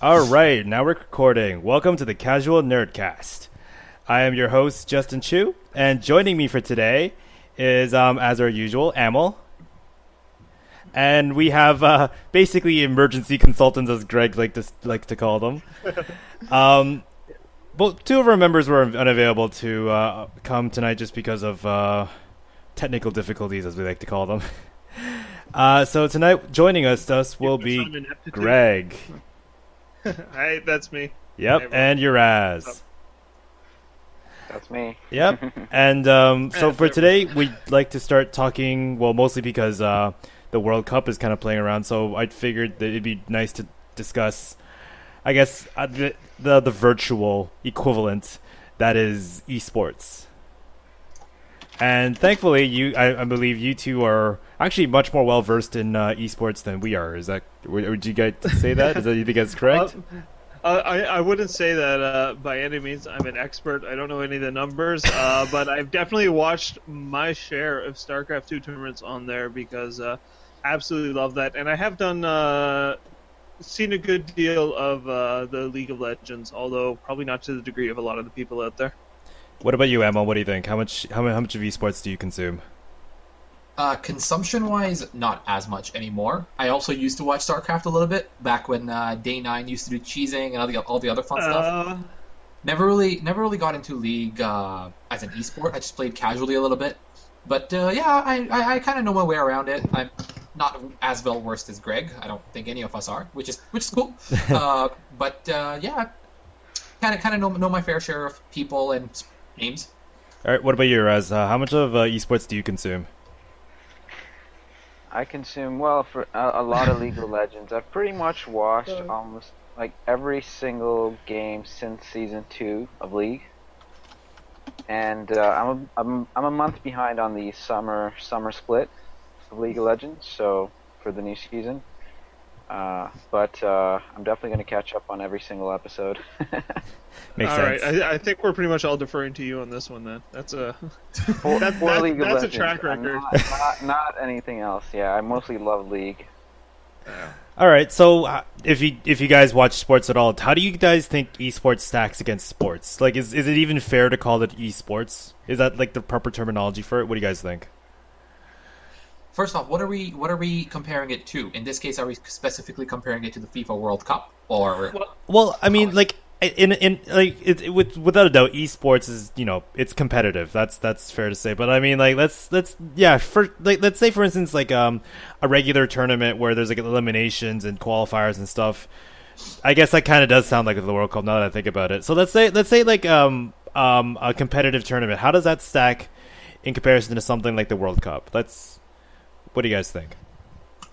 All right, now we're recording. Welcome to the Casual Nerdcast. I am your host, Justin Chu, and joining me for today is, as our usual, Amel. And we have basically emergency consultants, as Greg likes to call them. But two of our members were unavailable to come tonight just because of technical difficulties, as we like to call them. So tonight, joining us will be Greg. Hi, that's me. Yep, Hi, and Uraz. That's me. Yep, and so for today, we'd like to start talking, well, mostly because the World Cup is kind of playing around, so I figured that it'd be nice to discuss, I guess, the virtual equivalent that is esports. And thankfully, I believe you two are actually much more well versed in esports than we are. Is that? Would you guys say that? You think that's correct? I wouldn't say that by any means. I'm an expert. I don't know any of the numbers, but I've definitely watched my share of StarCraft 2 tournaments on there because absolutely love that. And I have seen a good deal of the League of Legends, although probably not to the degree of a lot of the people out there. What about you, Emma? What do you think? How much of esports do you consume? Consumption-wise, not as much anymore. I also used to watch StarCraft a little bit back when Day 9 used to do cheesing and all the other fun stuff. Never really got into League as an esport. I just played casually a little bit. But yeah, I kind of know my way around it. I'm not as well versed as Greg. I don't think any of us are, which is cool. But yeah, kind of know my fair share of people and names. All right, what about you, Raz? How much of esports do you consume? I consume, for a lot of League of Legends. I've pretty much watched almost like every single game since Season 2 of League. And I'm a month behind on the summer split of League of Legends, so for the new season. But I'm definitely going to catch up on every single episode. Makes all sense. Right, I think we're pretty much all deferring to you on this one. Then that's that's a track record. Not anything else. Yeah, I mostly love League. All right, so if you guys watch sports at all, how do you guys think esports stacks against sports? Like, is it even fair to call it esports? Is that like the proper terminology for it? What do you guys think? First off, what are we comparing it to? In this case, are we specifically comparing it to the FIFA World Cup or? Well, I mean, like without a doubt, esports is, it's competitive. That's fair to say. But I mean, like let's say for instance like a regular tournament where there's like eliminations and qualifiers and stuff. I guess that kind of does sound like the World Cup now that I think about it. So let's say like a competitive tournament. How does that stack in comparison to something like the World Cup? What do you guys think?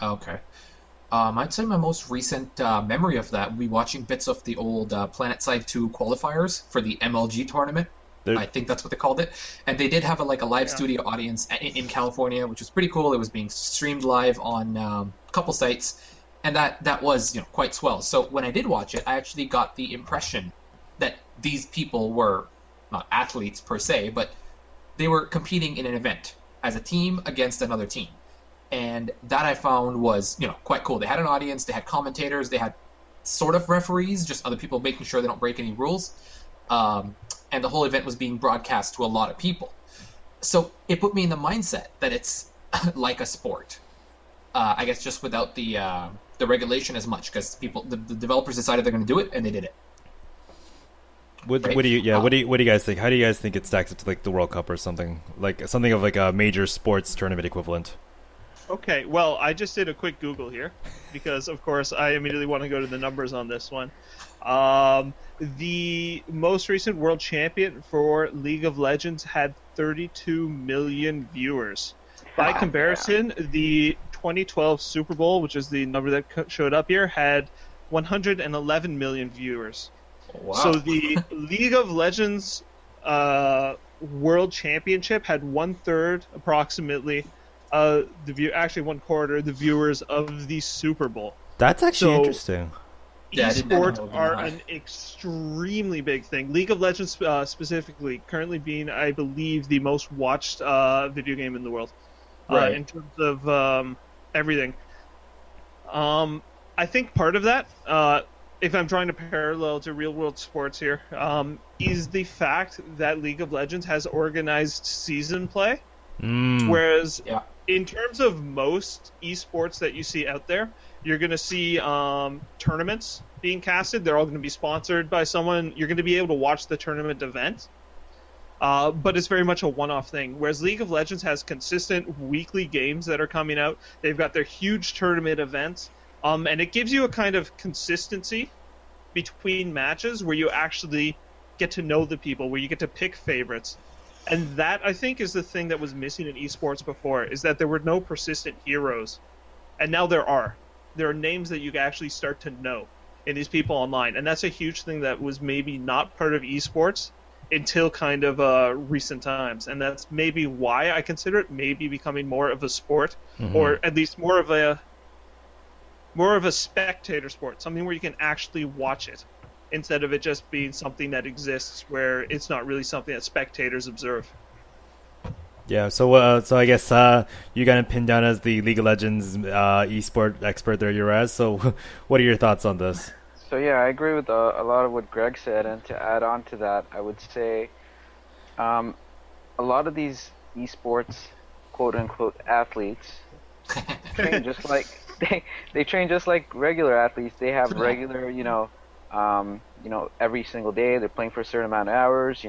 Okay. I'd say my most recent memory of that would be watching bits of the old PlanetSide 2 qualifiers for the MLG tournament. I think that's what they called it. And they did have a live studio audience in California, which was pretty cool. It was being streamed live on a couple sites, and that was quite swell. So when I did watch it, I actually got the impression that these people were not athletes per se, but they were competing in an event as a team against another team. And that I found was, quite cool. They had an audience, they had commentators, they had sort of referees, just other people making sure they don't break any rules. And the whole event was being broadcast to a lot of people. So it put me in the mindset that it's like a sport. I guess just without the regulation as much, because the developers decided they're going to do it, and they did it. What do you guys think? How do you guys think it stacks up to like the World Cup or something of like a major sports tournament equivalent? Okay, well, I just did a quick Google here because, of course, I immediately want to go to the numbers on this one. The most recent world champion for League of Legends had 32 million viewers. By comparison, the 2012 Super Bowl, which is the number that showed up here, had 111 million viewers. Wow. So the League of Legends World Championship had 1/3 approximately actually 1/4 the viewers of the Super Bowl. That's actually interesting. Yeah, Esports are an extremely big thing. League of Legends specifically, currently being, I believe, the most watched video game in the world, right. In terms of everything. I think part of that if I'm trying to parallel to real world sports here, is the fact that League of Legends has organized season play. Whereas in terms of most esports that you see out there, you're going to see tournaments being casted. They're all going to be sponsored by someone. You're going to be able to watch the tournament event. But it's very much a one-off thing. Whereas League of Legends has consistent weekly games that are coming out. They've got their huge tournament events. And it gives you a kind of consistency between matches where you actually get to know the people, where you get to pick favorites. And that, I think, is the thing that was missing in esports before, is that there were no persistent heroes. And now there are. There are names that you can actually start to know in these people online. And that's a huge thing that was maybe not part of esports until kind of recent times. And that's maybe why I consider it maybe becoming more of a sport, or at least more of a spectator sport, something where you can actually watch it, instead of it just being something that exists where it's not really something that spectators observe. Yeah, so I guess you got pinned down as the League of Legends esport expert there, Uraz. So what are your thoughts on this? So yeah, I agree with a lot of what Greg said, and to add on to that, I would say a lot of these esports, quote-unquote, athletes train just like they train just like regular athletes. They have regular, every single day they're playing for a certain amount of hours.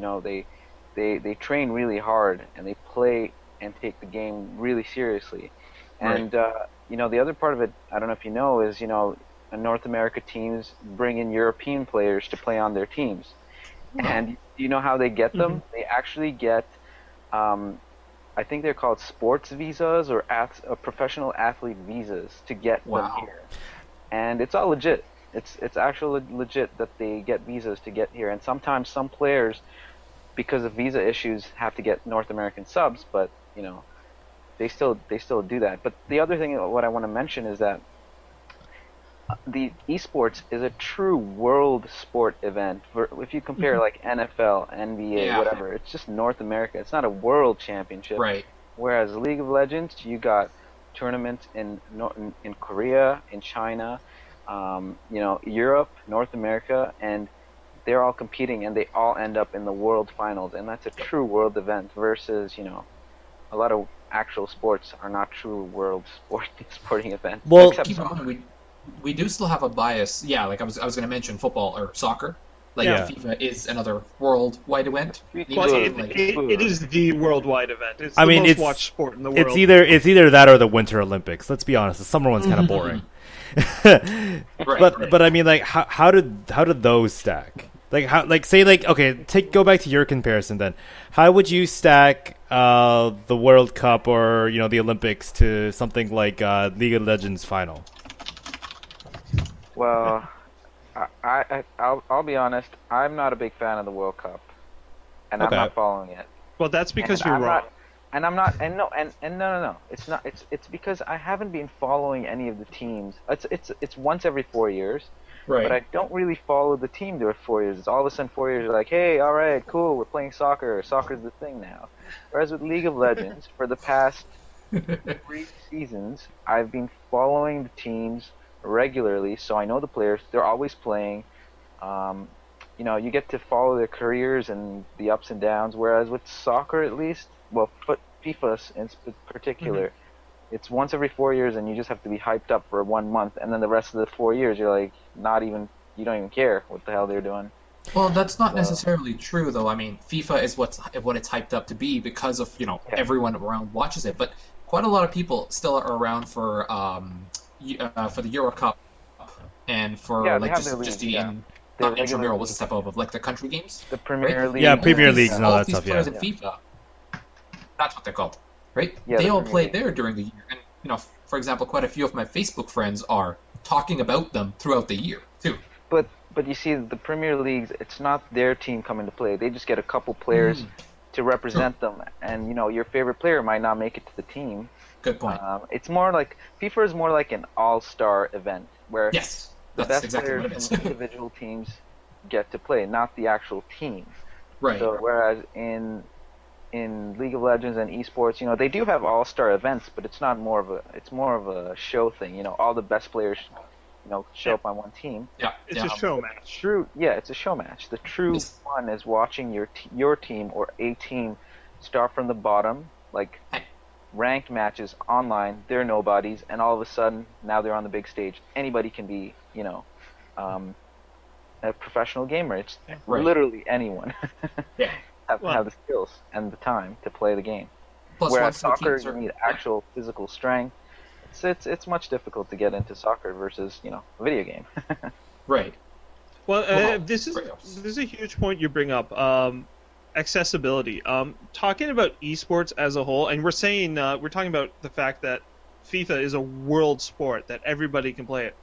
They train really hard, and they play and take the game really seriously. And the other part of it, I don't know if you know, is North America teams bring in European players to play on their teams. And do you know how they get them? They actually get, I think they're called sports visas or professional athlete visas to get them here. And it's all legit. It's actually legit that they get visas to get here. And sometimes some players, because of visa issues, have to get North American subs, but they still do that. But the other thing, what I want to mention, is that the esports is a true world sport event. If you compare like NFL, NBA, whatever, it's just North America. It's not a world championship. Right. Whereas League of Legends, you got tournaments in Korea, in China, Europe, North America, and they're all competing, and they all end up in the world finals, and that's a true world event. Versus a lot of actual sports are not true world sporting events. Well, keep in mind, we do still have a bias. Yeah, like I was going to mention football or soccer. Like FIFA is another worldwide event. Well, it is the worldwide event. It's the most watched sport in the world. It's either that or the Winter Olympics. Let's be honest, the summer one's kind of boring. But I mean, like, how did those stack? Like go back to your comparison then. How would you stack the World Cup or the Olympics to something like League of Legends final? Well, I'll be honest. I'm not a big fan of the World Cup, and I'm not following it. Well, that's because you're wrong. No. It's not. It's because I haven't been following any of the teams. It's once every 4 years. Right. But I don't really follow the team every 4 years. It's all of a sudden 4 years, you're like, hey, all right, cool, we're playing soccer. Soccer's the thing now. Whereas with League of Legends, for the past 3 seasons, I've been following the teams regularly, so I know the players. They're always playing. You get to follow their careers and the ups and downs. Whereas with soccer, at least, well, FIFA in particular, it's once every 4 years, and you just have to be hyped up for 1 month, and then the rest of the 4 years, you're like, you don't even care what the hell they're doing. Well, that's not necessarily true, though. I mean, FIFA is what it's hyped up to be because of everyone around watches it. But quite a lot of people still are around for the Euro Cup and for just the not intramural. What's the step of like the country games? The Premier League. Yeah, Premier Leagues and all that stuff. Players in FIFA, that's what they're called, right? Yeah, they all play there during the year, and for example, quite a few of my Facebook friends are talking about them throughout the year too. But you see, the Premier Leagues, it's not their team coming to play. They just get a couple players to represent them, and your favorite player might not make it to the team. Good point. It's more like FIFA is more like an all-star event where the best players from individual teams get to play, not the actual team. Right. So whereas in League of Legends and esports, they do have all-star events, but it's more of a show thing. All the best players show up on one team. Yeah, It's a show match. It's a show match. The true fun is watching your team or a team start from the bottom, like ranked matches online. They're nobodies, and all of a sudden now they're on the big stage. Anybody can be, a professional gamer. It's literally anyone. have the skills and the time to play the game. Plus, whereas soccer, you need actual physical strength. It's much difficult to get into soccer versus a video game. Right. Well, this is a huge point you bring up. Accessibility. Talking about esports as a whole, and we're talking about the fact that FIFA is a world sport that everybody can play it.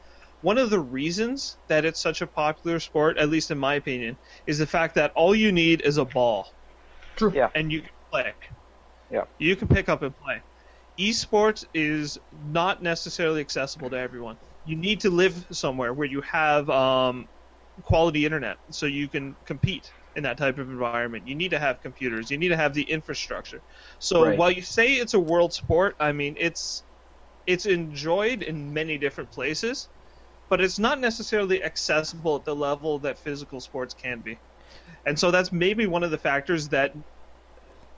One of the reasons that it's such a popular sport, at least in my opinion, is the fact that all you need is a ball. True. Yeah. And you can play. Yeah. You can pick up and play. Esports is not necessarily accessible to everyone. You need to live somewhere where you have quality internet so you can compete in that type of environment. You need to have computers. You need to have the infrastructure. So while you say it's a world sport, I mean, it's enjoyed in many different places, but it's not necessarily accessible at the level that physical sports can be. And so that's maybe one of the factors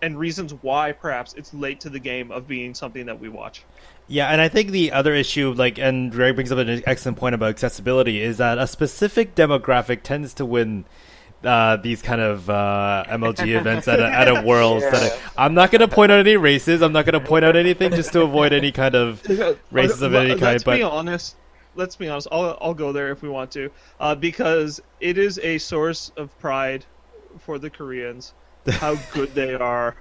and reasons why perhaps it's late to the game of being something that we watch. Yeah, and I think the other issue, and Greg brings up an excellent point about accessibility, is that a specific demographic tends to win these kind of MLG events at a Worlds. I'm not going to point out any races. I'm not going to point out anything just to avoid any kind of races of any kind. Let's be honest. I'll go there if we want to, because it is a source of pride for the Koreans how good they are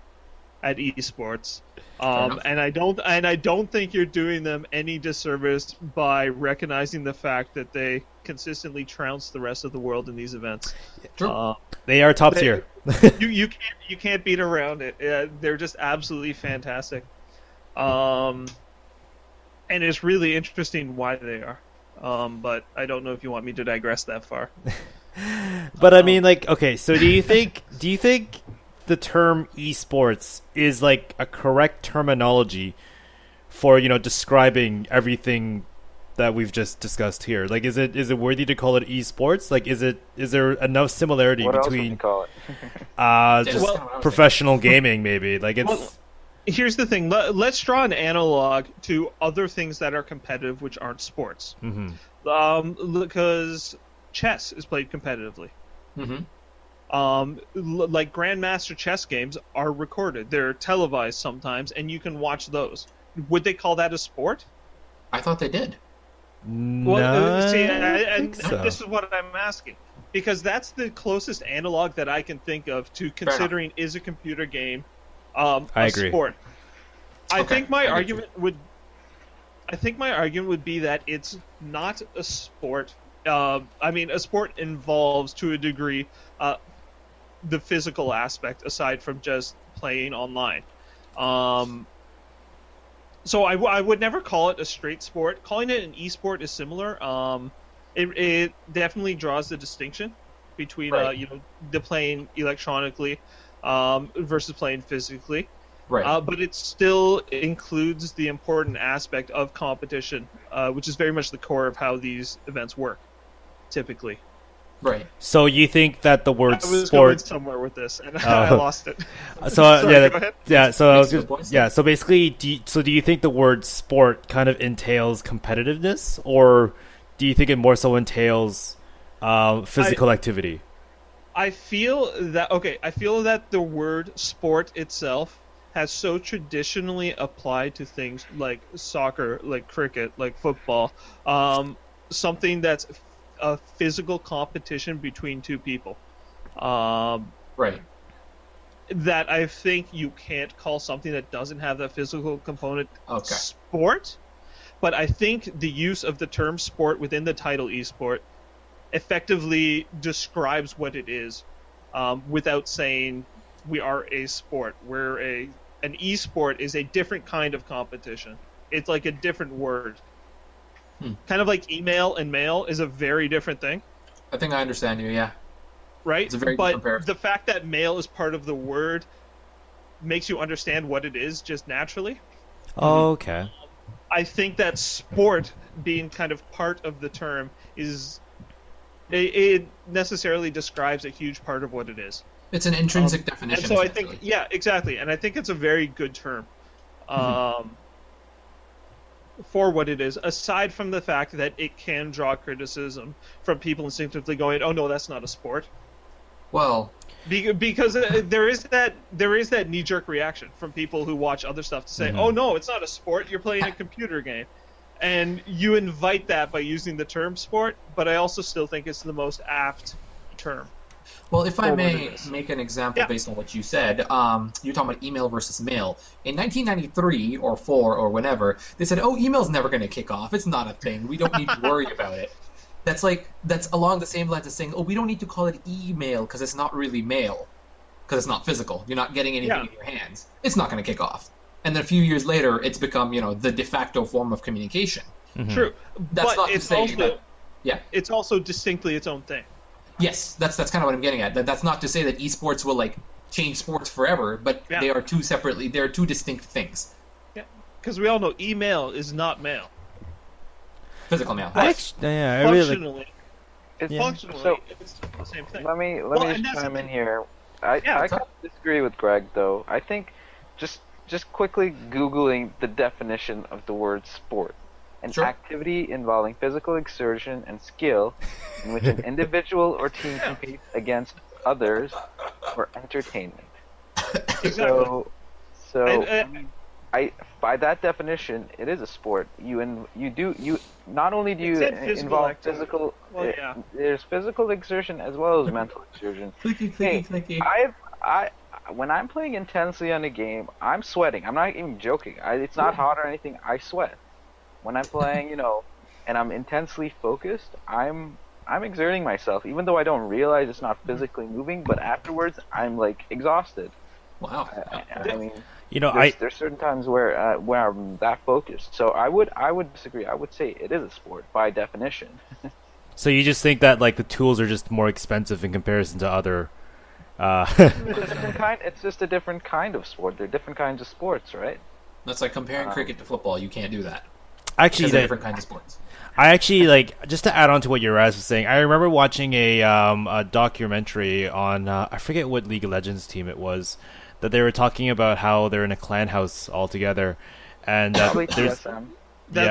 at esports. And I don't think you're doing them any disservice by recognizing the fact that they consistently trounce the rest of the world in these events. True. They are top tier. you can't beat around it. They're just absolutely fantastic. And it's really interesting why they are. But I don't know if you want me to digress that far. But I mean, okay, so do you think the term esports is a correct terminology for describing everything that we've just discussed here? Is it worthy to call it esports? Is there enough similarity between professional gaming maybe? Here's the thing. Let's draw an analog to other things that are competitive, which aren't sports. Mm-hmm. Because chess is played competitively. Mm-hmm. Grandmaster chess games are recorded. They're televised sometimes, and you can watch those. Would they call that a sport? I thought they did. No, this is what I'm asking. Because that's the closest analog that I can think of to considering is a computer game I agree. Sport. I think my argument would be that it's not a sport. A sport involves to a degree the physical aspect aside from just playing online. So I would never call it a straight sport. Calling it an esport is similar. It definitely draws the distinction between the playing electronically versus playing physically. Right. But it still includes the important aspect of competition, which is very much the core of how these events work, typically. Right. So you think that the word I was sport going somewhere with this, and I lost it. So Sorry, go ahead. So basically, do you think the word sport kind of entails competitiveness, or do you think it more so entails physical activity? I feel that the word sport itself has so traditionally applied to things like soccer, like cricket, like football, something that's a physical competition between two people. Right. That I think you can't call something that doesn't have that physical component sport, but I think the use of the term sport within the title esport effectively describes what it is, without saying we are a sport. An esport is a different kind of competition. It's like a different word. Kind of like email and mail is a very different thing. I think I understand you, yeah. Right? It's a very different pair. The fact that mail is part of the word makes you understand what it is just naturally. Oh, okay. I think that sport being kind of part of the term is it necessarily describes a huge part of what it is. It's an intrinsic definition. And so I think, yeah, exactly, and I think it's a very good term for what it is. Aside from the fact that it can draw criticism from people instinctively going, "Oh no, that's not a sport." Well, because there is that knee-jerk reaction from people who watch other stuff to say, "Oh no, it's not a sport. You're playing a computer game," and you invite that by using the term "sport." But I also still think it's the most apt term. Well, if I may make an example based on what you said, you're talking about email versus mail. In 1993 or 4 or whenever, they said, "Oh, email's never going to kick off. It's not a thing. We don't need to worry about it." That's along the same lines as saying, "Oh, we don't need to call it email because it's not really mail, because it's not physical. You're not getting anything in your hands. It's not going to kick off." And then a few years later, it's become, the de facto form of communication. Mm-hmm. True, that's but not it's to say also that, it's also distinctly its own thing. Yes, that's kind of what I'm getting at. That's not to say that esports will change sports forever, but they are two distinct things. Yeah, because we all know email is not mail. Physical mail. Functionally, it's the same thing. Let me just chime in here. I disagree with Greg though. I think just quickly Googling the definition of the word sport. An activity involving physical exertion and skill in which an individual or team competes against others for entertainment. Exactly. I by that definition, it is a sport. You not only do you involve physical. There's physical exertion as well as mental exertion. When I'm playing intensely on a game, I'm sweating. I'm not even joking. It's not hot or anything. I sweat. When I'm playing, and I'm intensely focused, I'm exerting myself, even though I don't realize it's not physically moving. But afterwards, I'm exhausted. Wow. I mean, there's certain times where I'm that focused. So I would disagree. I would say it is a sport by definition. So you just think that the tools are just more expensive in comparison to other. It's just a different kind of sport. They're different kinds of sports, right? That's like comparing cricket to football. You can't do that. Actually, they're different kinds of sports. I actually just to add on to what Uraz was saying. I remember watching a documentary on I forget what League of Legends team it was, that they were talking about how they're in a clan house all together, and that's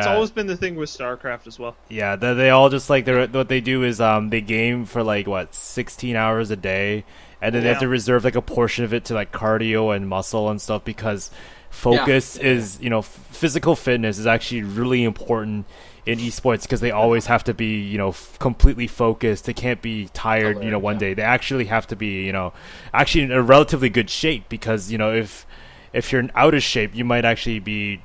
always been the thing with StarCraft as well. Yeah, they all just what they do is they game for 16 hours a day, and then they have to reserve a portion of it to cardio and muscle and stuff because focus is physical fitness is actually really important in esports because they always have to be completely focused. They can't be tired one day. They actually have to be actually in a relatively good shape because if you're out of shape you might actually be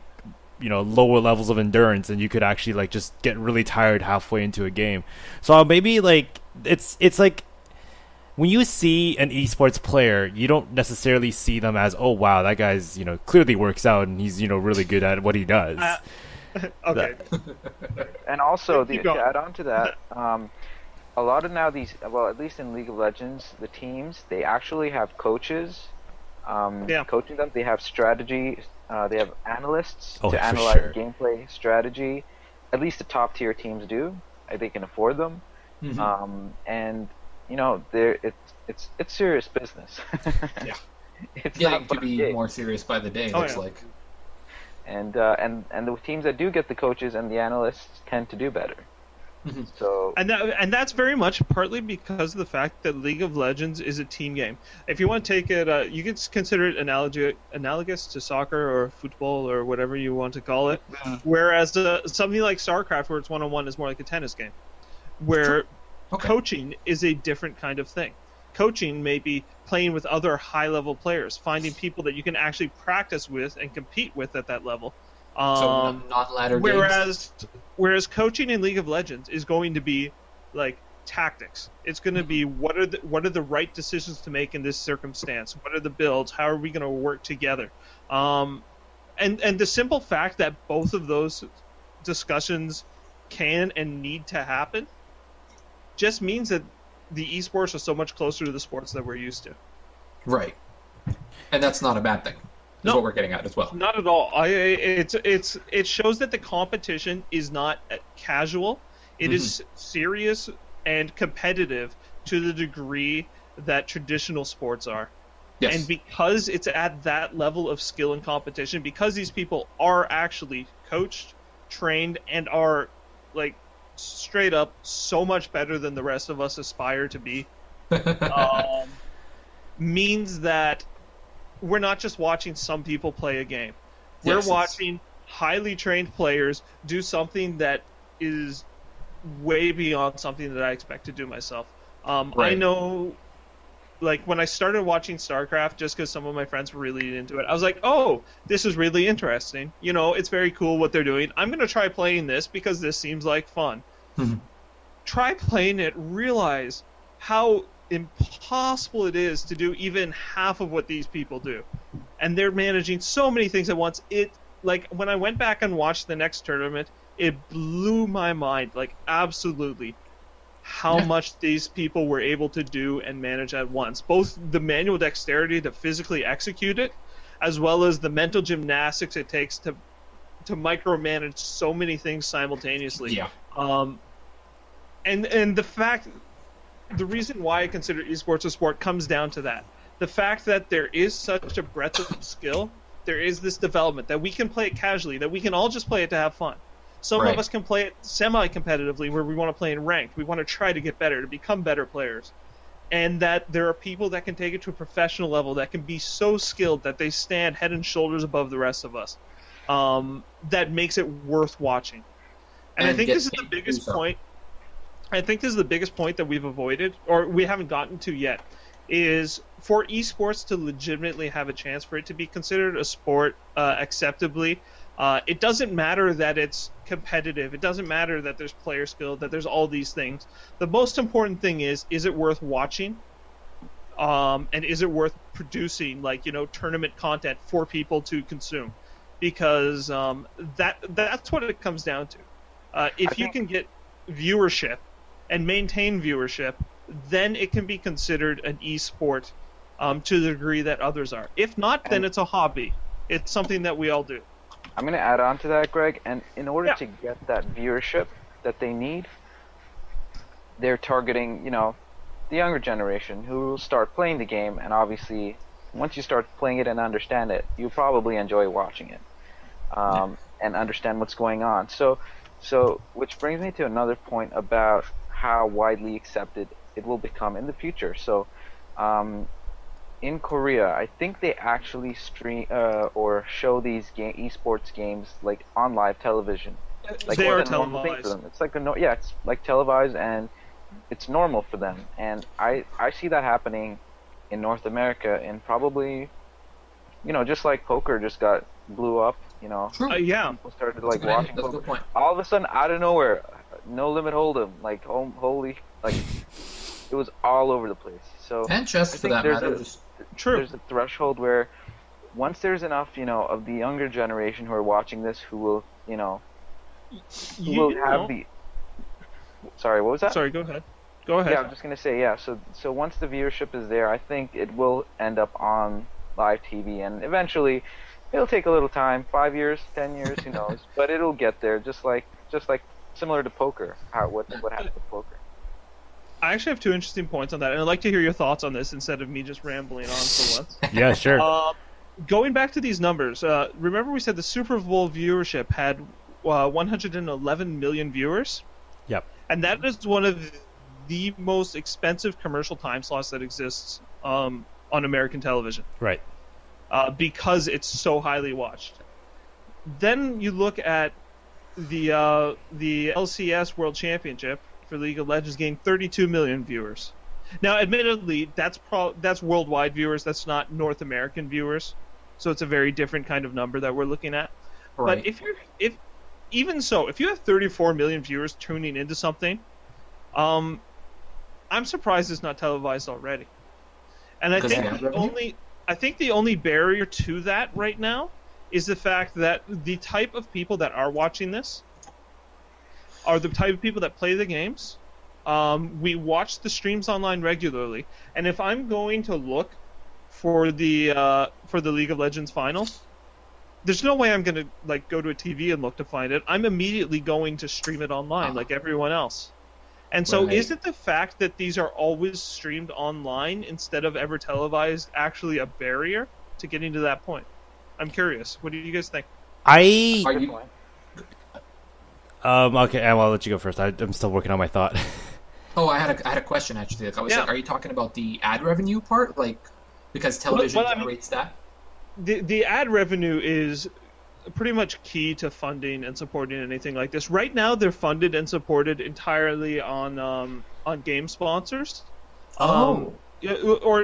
lower levels of endurance and you could actually just get really tired halfway into a game. So maybe it's like when you see an esports player, you don't necessarily see them as, oh wow, that guy's clearly works out and he's really good at what he does. Okay. And also to add on to that, a lot of now at least in League of Legends, the teams they actually have coaches coaching them. They have strategy. They have analysts to analyze gameplay strategy. At least the top tier teams do. They can afford them. Mm-hmm. And it's serious business. It's getting to be more serious by the day. Looks like. And the teams that do get the coaches and the analysts tend to do better. Mm-hmm. So and that's very much partly because of the fact that League of Legends is a team game. If you want to take it, you can consider it analogous to soccer or football or whatever you want to call it. Whereas something like StarCraft, where it's one-on-one, is more like a tennis game, where coaching is a different kind of thing. Coaching may be playing with other high-level players, finding people that you can actually practice with and compete with at that level. So not ladder games. Whereas coaching in League of Legends is going to be tactics. It's going to be what are the right decisions to make in this circumstance? What are the builds? How are we going to work together? And the simple fact that both of those discussions can and need to happen just means that the esports are so much closer to the sports that we're used to. Right. And that's not a bad thing. what we're getting at as well. Not at all. It shows that the competition is not casual. It is serious and competitive to the degree that traditional sports are. Yes. And because it's at that level of skill and competition, because these people are actually coached, trained, and are like straight up so much better than the rest of us aspire to be, means that we're not just watching some people play a game. We're watching highly trained players do something that is way beyond something that I expect to do myself. I know, like, when I started watching StarCraft, just because some of my friends were really into it, I was like, oh, this is really interesting. You know, it's very cool what they're doing. I'm going to try playing this because this seems like fun. Try playing it, realize how impossible it is to do even half of what these people do. And they're managing so many things at once. Like, when I went back and watched the next tournament, it blew my mind, like, absolutely, how much these people were able to do and manage at once. Both the manual dexterity to physically execute it, as well as the mental gymnastics it takes to micromanage so many things simultaneously. Yeah. And the reason why I consider esports a sport comes down to that. The fact that there is such a breadth of skill, there is this development, that we can play it casually, that we can all just play it to have fun. Some of us can play it semi-competitively, where we want to play in ranked. We want to try to get better, to become better players. And that there are people that can take it to a professional level, that can be so skilled that they stand head and shoulders above the rest of us. That makes it worth watching. And I think this is the biggest point. I think this is the biggest point that we've avoided, or we haven't gotten to yet, is for esports to legitimately have a chance for it to be considered a sport acceptably. It doesn't matter that it's competitive. It doesn't matter that there's player skill, that there's all these things. The most important thing is it worth watching? And is it worth producing, like, tournament content for people to consume? Because that's what it comes down to. If you can get viewership and maintain viewership, then it can be considered an esport to the degree that others are. If not, then it's a hobby. It's something that we all do. I'm going to add on to that, Greg, and in order to get that viewership that they need, they're targeting, the younger generation who will start playing the game, and obviously, once you start playing it and understand it, you'll probably enjoy watching it and understand what's going on. So, which brings me to another point about how widely accepted it will become in the future. So, in Korea, I think they actually stream or show these esports games like on live television. Like, they are televised. For them. It's like it's like televised, and it's normal for them. And I see that happening in North America, and probably, just like poker just blew up. People started like watching poker. All of a sudden, out of nowhere, No Limit Hold'em, like holy, like it was all over the place. So and chess, for that matter. There's a threshold where once there's enough, of the younger generation who are watching this, who will, have the. Sorry, what was that? Sorry, go ahead. Go ahead. Yeah, I'm just gonna say So once the viewership is there, I think it will end up on live TV, and eventually, it'll take a little time, 5 years, 10 years, who knows? But it'll get there, just like similar to poker. What happened with poker? I actually have two interesting points on that, and I'd like to hear your thoughts on this instead of me just rambling on for once. Yeah, sure. Going back to these numbers, remember we said the Super Bowl viewership had 111 million viewers? Yep. And that is one of the most expensive commercial time slots that exists on American television. Right. Because it's so highly watched. Then you look at the LCS World Championship for League of Legends gained 32 million viewers. Now, admittedly, that's worldwide viewers. That's not North American viewers, so it's a very different kind of number that we're looking at. Right. But if you have 34 million viewers tuning into something, I'm surprised it's not televised already. And I think the only barrier to that right now is the fact that the type of people that are watching this are the type of people that play the games. We watch the streams online regularly, and if I'm going to look for the League of Legends final, there's no way I'm gonna like go to a TV and look to find it. I'm immediately going to stream it online like everyone else. And so, is it the fact that these are always streamed online instead of ever televised actually a barrier to getting to that point? I'm curious. What do you guys think? Okay, I'll let you go first. I'm still working on my thought. Oh, I had a question actually. Like, I was like, are you talking about the ad revenue part, like because television generates that? The ad revenue is pretty much key to funding and supporting anything like this. Right now, they're funded and supported entirely on game sponsors. Or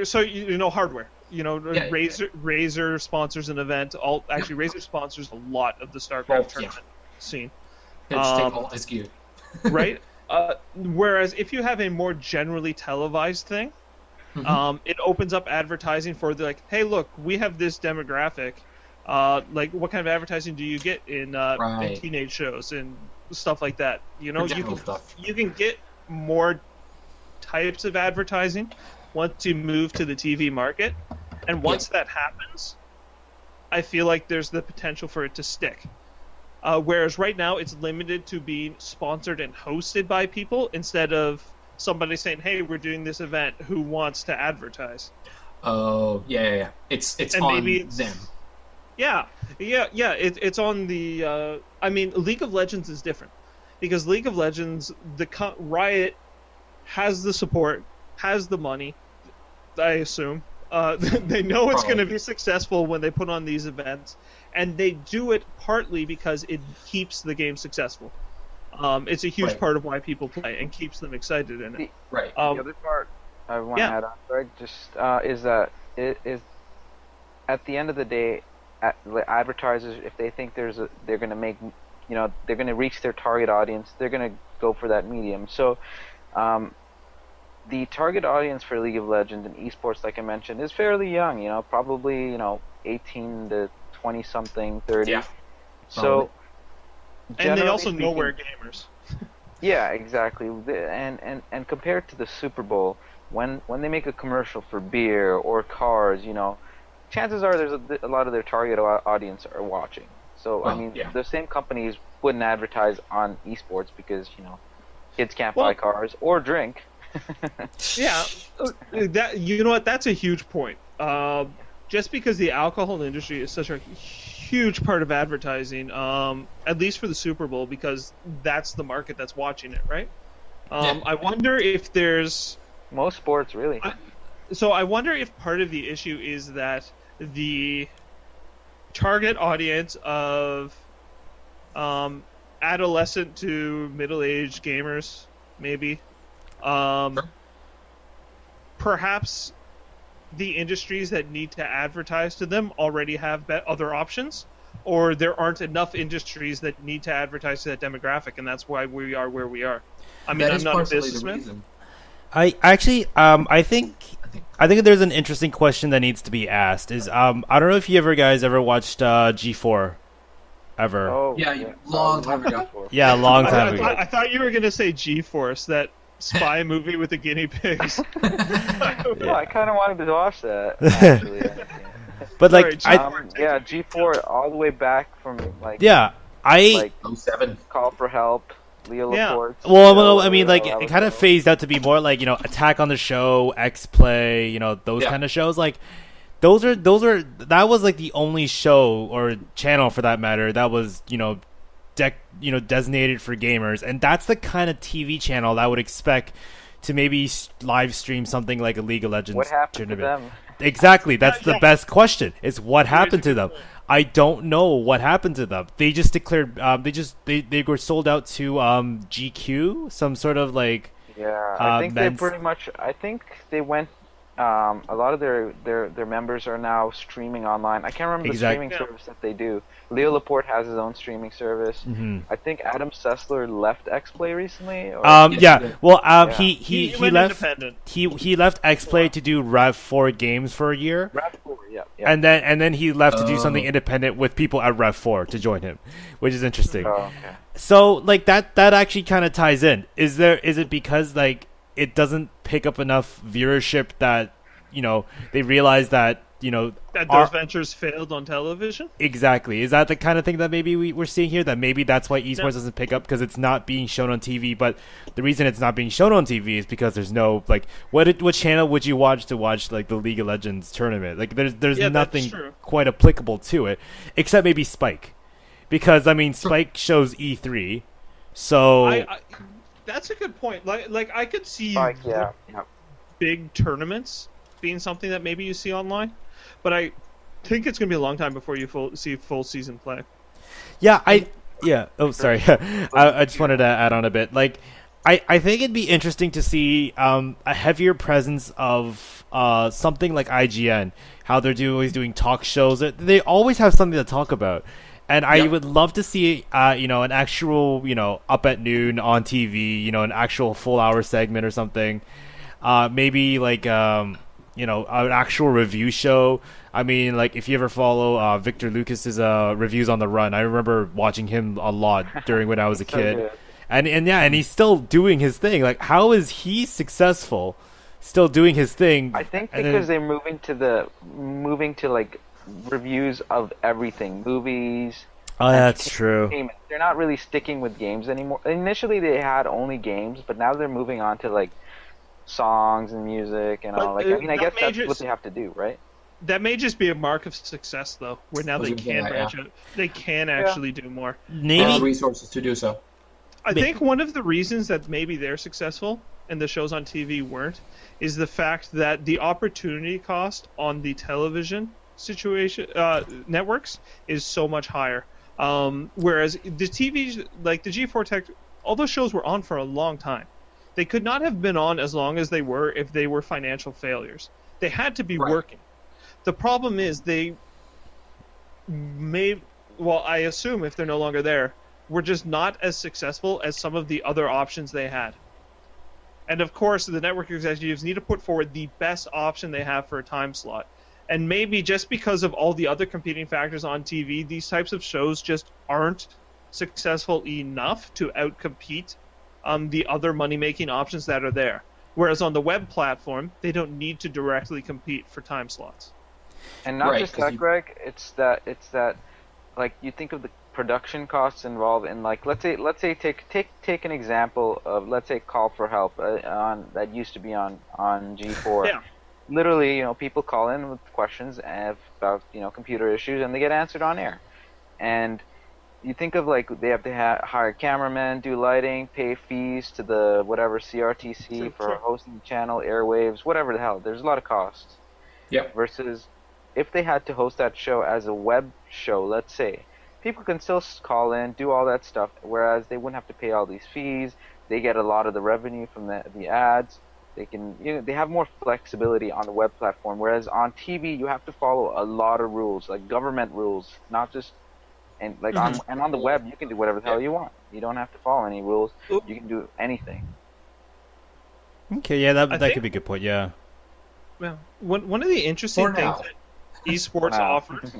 so hardware. Razer sponsors an event. Razer sponsors a lot of the StarCraft tournament scene. Just take all this gear. Right? Whereas if you have a more generally televised thing, it opens up advertising for hey, look, we have this demographic. What kind of advertising do you get in teenage shows and stuff like that? You can get more types of advertising once you move to the TV market, and once that happens, I feel like there's the potential for it to stick. Whereas right now it's limited to being sponsored and hosted by people instead of somebody saying, "Hey, we're doing this event. Who wants to advertise?" Oh, yeah. It's on them. Yeah. It's on the. League of Legends is different because League of Legends, Riot has the support, has the money. I assume they know it's going to be successful when they put on these events, and they do it partly because it keeps the game successful. It's a huge part of why people play and keeps them excited in it. The other part I want to add on, Greg, is that it is at the end of the day, advertisers, if they think they're going to make, they're going to reach their target audience, they're going to go for that medium. So, the target audience for League of Legends and esports, like I mentioned, is fairly young. Probably 18 to 20 something, 30. Yeah. So, and they also know we're gamers. Yeah, exactly. And compared to the Super Bowl, when they make a commercial for beer or cars, chances are there's a lot of their target audience are watching. So the same companies wouldn't advertise on esports because kids can't buy cars or drink. Yeah, that's a huge point. Just because the alcohol industry is such a huge part of advertising, at least for the Super Bowl, because that's the market that's watching it, right? I wonder if there's most sports really. So I wonder if part of the issue is that the target audience of adolescent to middle-aged gamers, maybe. Perhaps the industries that need to advertise to them already have other options, or there aren't enough industries that need to advertise to that demographic, and that's why we are where we are. I'm not a businessman. I think there's an interesting question that needs to be asked. I don't know if you guys ever watched G4 ever. Oh, yeah, long time ago. Yeah, a long time ago. I thought you were going to say G-Force, that spy movie with the guinea pigs. Yeah, I kind of wanted to watch that, actually. But G4 all the way back from 07 Call for Help, Leo Laporte. Well, it kind of phased out to be more like Attack on the Show, X-Play, those kind of shows. Like that was like the only show or channel for that matter that was designated for gamers, and that's the kind of TV channel that I would expect to maybe live stream something like a League of Legends what happened tournament. to them? Exactly, that's the best question. Is what happened to them? I don't know what happened to them. They just declared they were sold out to GQ, some sort of I think they pretty much. I think they went. A lot of their members are now streaming online. I can't remember the streaming service that they do. Leo Laporte has his own streaming service. Mm-hmm. I think Adam Sessler left X-Play recently. He left. He left X-Play to do Rev 4 games for a year. Rev 4, yeah. And then he left to do something independent with people at Rev 4 to join him, which is interesting. Oh, okay. So that actually kind of ties in. Is it because it doesn't pick up enough viewership that they realize that that those ventures failed on television. Exactly. Is that the kind of thing that maybe we're seeing here? That maybe that's why esports doesn't pick up, because it's not being shown on TV. But the reason it's not being shown on TV is because there's no what channel would you watch to watch like the League of Legends tournament? Like there's nothing quite applicable to it, except maybe Spike, because I mean Spike shows E3, so that's a good point. Like I could see big tournaments being something that maybe you see online. But I think it's going to be a long time before you see full season play. Oh, sorry. I just wanted to add on a bit. Like, I think it'd be interesting to see a heavier presence of something like IGN. How they're always doing talk shows. They always have something to talk about. And I would love to see, an actual, up at noon on TV, an actual full hour segment or something. Maybe like... an actual review show. I mean, like, if you ever follow Victor Lucas's reviews on the run, I remember watching him a lot during when I was a kid. And he's still doing his thing. Like, how is he successful still doing his thing? I think because they're moving to like reviews of everything, movies. Oh, that's true. They're not really sticking with games anymore. Initially, they had only games, but now they're moving on to like songs and music and all. Like, I mean, I guess that's what they have to do, right? That may just be a mark of success, though, where now they can branch out. They can actually do more. Maybe resources to do so. I think one of the reasons that maybe they're successful and the shows on TV weren't is the fact that the opportunity cost on the television situation networks is so much higher. Whereas the TVs, like the G4 Tech, all those shows were on for a long time. They could not have been on as long as they were if they were financial failures. They had to be working. The problem is I assume if they're no longer there, were just not as successful as some of the other options they had. And of course, the network executives need to put forward the best option they have for a time slot. And maybe just because of all the other competing factors on TV, these types of shows just aren't successful enough to outcompete the other money-making options that are there. Whereas on the web platform, they don't need to directly compete for time slots. And not just that, Greg. It's that like you think of the production costs involved in, like, let's say take an example of, let's say, Call for Help on that used to be on G4. Yeah. Literally, people call in with questions about computer issues, and they get answered on air. And you think of, like, they have to hire cameramen, do lighting, pay fees to the whatever CRTC for hosting the channel, airwaves, whatever the hell. There's a lot of costs. Yeah. Versus if they had to host that show as a web show, let's say, people can still call in, do all that stuff, whereas they wouldn't have to pay all these fees. They get a lot of the revenue from the ads. They can, they have more flexibility on the web platform, whereas on TV you have to follow a lot of rules, like government rules, not just. And like on the web, you can do whatever the hell you want. You don't have to follow any rules. You can do anything. Okay, yeah, that could be a good point. Yeah. Well, one of the interesting things that esports offers.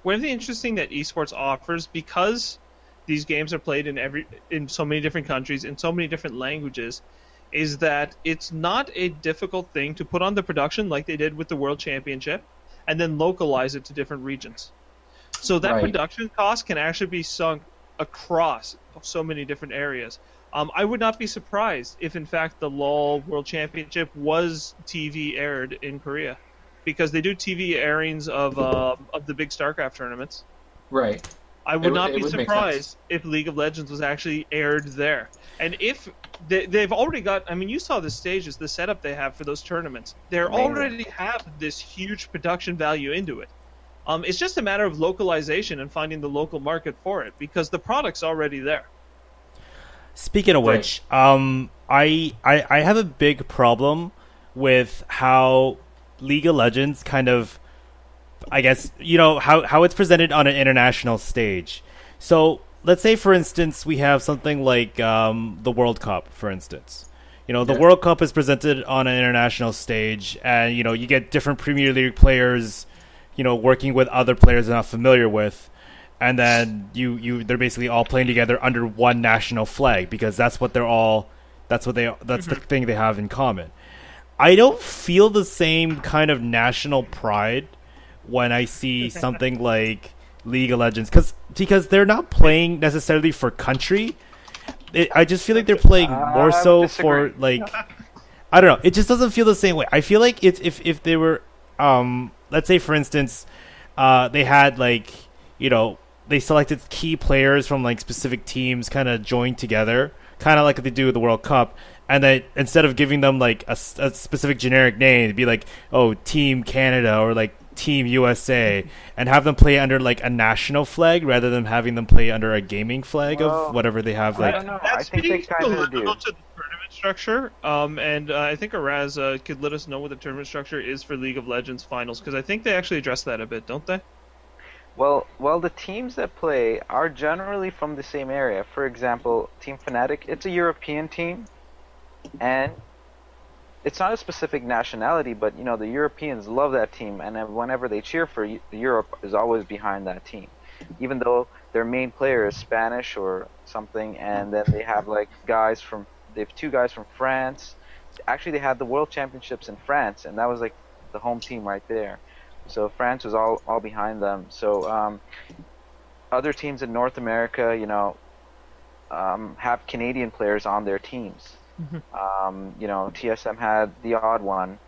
One of the interesting that esports offers, because these games are played in so many different countries in so many different languages, is that it's not a difficult thing to put on the production like they did with the World Championship, and then localize it to different regions. So that production cost can actually be sunk across so many different areas. I would not be surprised if, in fact, the LoL World Championship was TV aired in Korea, because they do TV airings of the big StarCraft tournaments. Right. I would not be surprised if League of Legends was actually aired there. And if they've already got, I mean, you saw the stages, the setup they have for those tournaments. They already have this huge production value into it. It's just a matter of localization and finding the local market for it, because the product's already there. Speaking of which, I have a big problem with how League of Legends kind of, I guess, how it's presented on an international stage. So let's say, for instance, we have something like the World Cup, for instance. The World Cup is presented on an international stage, and you get different Premier League players working with other players they're not familiar with, and then they're basically all playing together under one national flag, because that's the thing they have in common. I don't feel the same kind of national pride when I see something like League of Legends, because they're not playing necessarily for country. I just feel like they're playing more I would so disagree. for like, I don't know. It just doesn't feel the same way. I feel like if they were, let's say for instance, they had like, they selected key players from like specific teams, kind of joined together, kind of like they do with the World Cup, and then instead of giving them like a specific generic name, it'd be like, oh, Team Canada or like Team USA, and have them play under like a national flag rather than having them play under a gaming flag of whatever they have. I Like, don't know. That I think they speaks a kind of little do. to the tournament structure, and I think Araz could let us know what the tournament structure is for League of Legends finals, because I think they actually address that a bit, don't they? Well, the teams that play are generally from the same area. For example, Team Fnatic, it's a European team, and it's not a specific nationality, but the Europeans love that team, and then whenever they cheer for Europe is always behind that team, even though their main player is Spanish or something, and then they have they have two guys from France. Actually, they had the World Championships in France, and that was like the home team right there. So France was all behind them. So other teams in North America, have Canadian players on their teams. TSM had the odd one,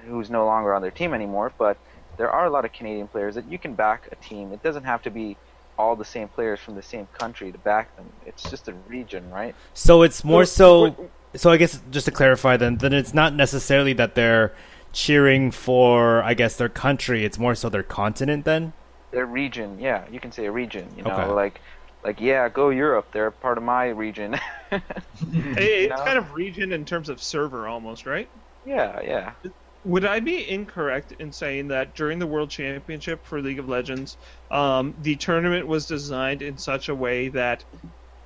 who's no longer on their team anymore, but there are a lot of Canadian players that you can back a team. It doesn't have to be all the same players from the same country to back them. It's just a region, right? so it's more so. So I guess just to clarify, then it's not necessarily that they're cheering for, I guess, their country. It's more so their continent. Then Their region, yeah, you can say a region. Okay. Like yeah, go Europe. They're part of my region. It's kind of region in terms of server almost, right? Yeah. Would I be incorrect in saying that during the World Championship for League of Legends, the tournament was designed in such a way that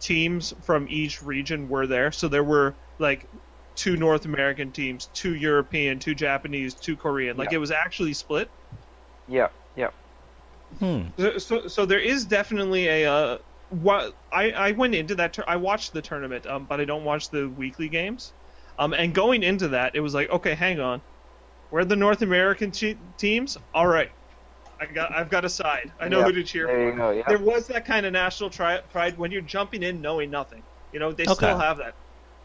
teams from each region were there? So there were like 2 North American teams, 2 European, 2 Japanese, 2 Korean. Like Yeah. it was actually split. Yeah. So there is definitely a what I went into that. I watched the tournament, but I don't watch the weekly games. And going into that, it was like, okay, hang on, we're the North American teams. All right, I've got a side. I know who to cheer There for. you go, yeah. There was that kind of national pride when you're jumping in knowing nothing. They still Okay. have that.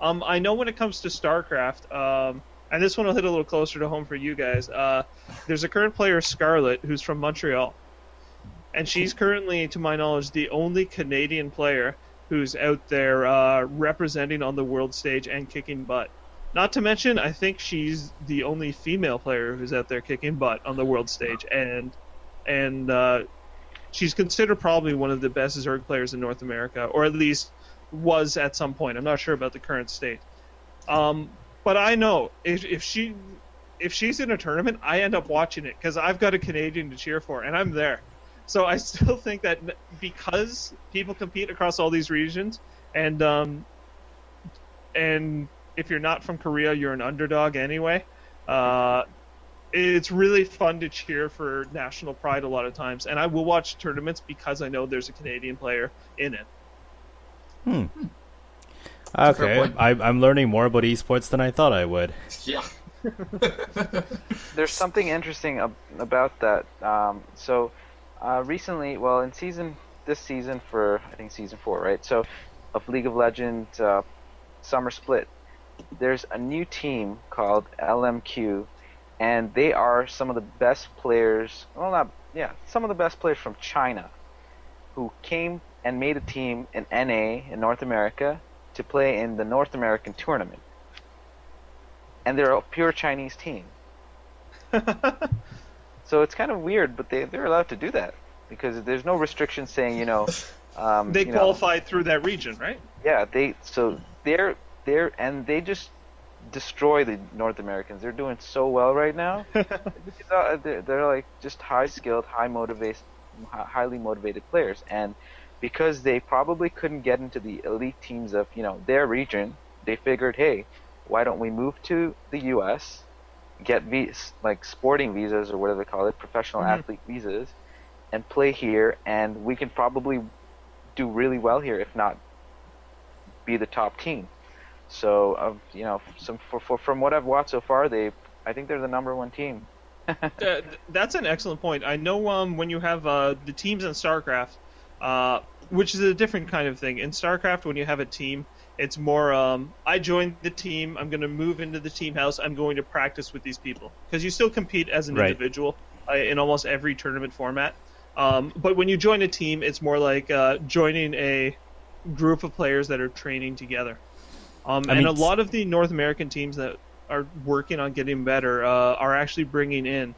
I know when it comes to StarCraft, and this one will hit a little closer to home for you guys. There's a current player, Scarlet, who's from Montreal. And she's currently, to my knowledge, the only Canadian player who's out there representing on the world stage and kicking butt. Not to mention, I think she's the only female player who's out there kicking butt on the world stage, and she's considered probably one of the best Zerg players in North America, or at least was at some point. I'm not sure about the current state. But I know if she's in a tournament, I end up watching it because I've got a Canadian to cheer for, and I'm there. So I still think that because people compete across all these regions, and if you're not from Korea, you're an underdog anyway. It's really fun to cheer for national pride a lot of times, and I will watch tournaments because I know there's a Canadian player in it. a fair okay, point. I'm learning more about esports than I thought I would. Yeah. There's something interesting about that. Recently, well, this season for I think season 4, right? So, of League of Legends Summer Split, there's a new team called LMQ, and they are some of the best players. Well, some of the best players from China, who came and made a team in NA in North America to play in the North American tournament, and they're a pure Chinese team. So it's kind of weird, but they're allowed to do that because there's no restrictions saying They qualified through that region, right? Yeah, they just destroy the North Americans. They're doing so well right now. Because, they're like just high skilled, highly motivated players, and because they probably couldn't get into the elite teams of their region, they figured, hey, why don't we move to the U.S., get like sporting visas or whatever they call it, professional athlete visas, and play here, and we can probably do really well here, if not be the top team. So from what I've watched so far, I think they're the number one team. That's an excellent point. I know when you have the teams in StarCraft, which is a different kind of thing. In StarCraft, when you have a team, it's more I joined the team, I'm going to move into the team house, I'm going to practice with these people. Because you still compete as an individual in almost every tournament format. But when you join a team, it's more like joining a group of players that are training together. A lot of the North American teams that are working on getting better are actually bringing in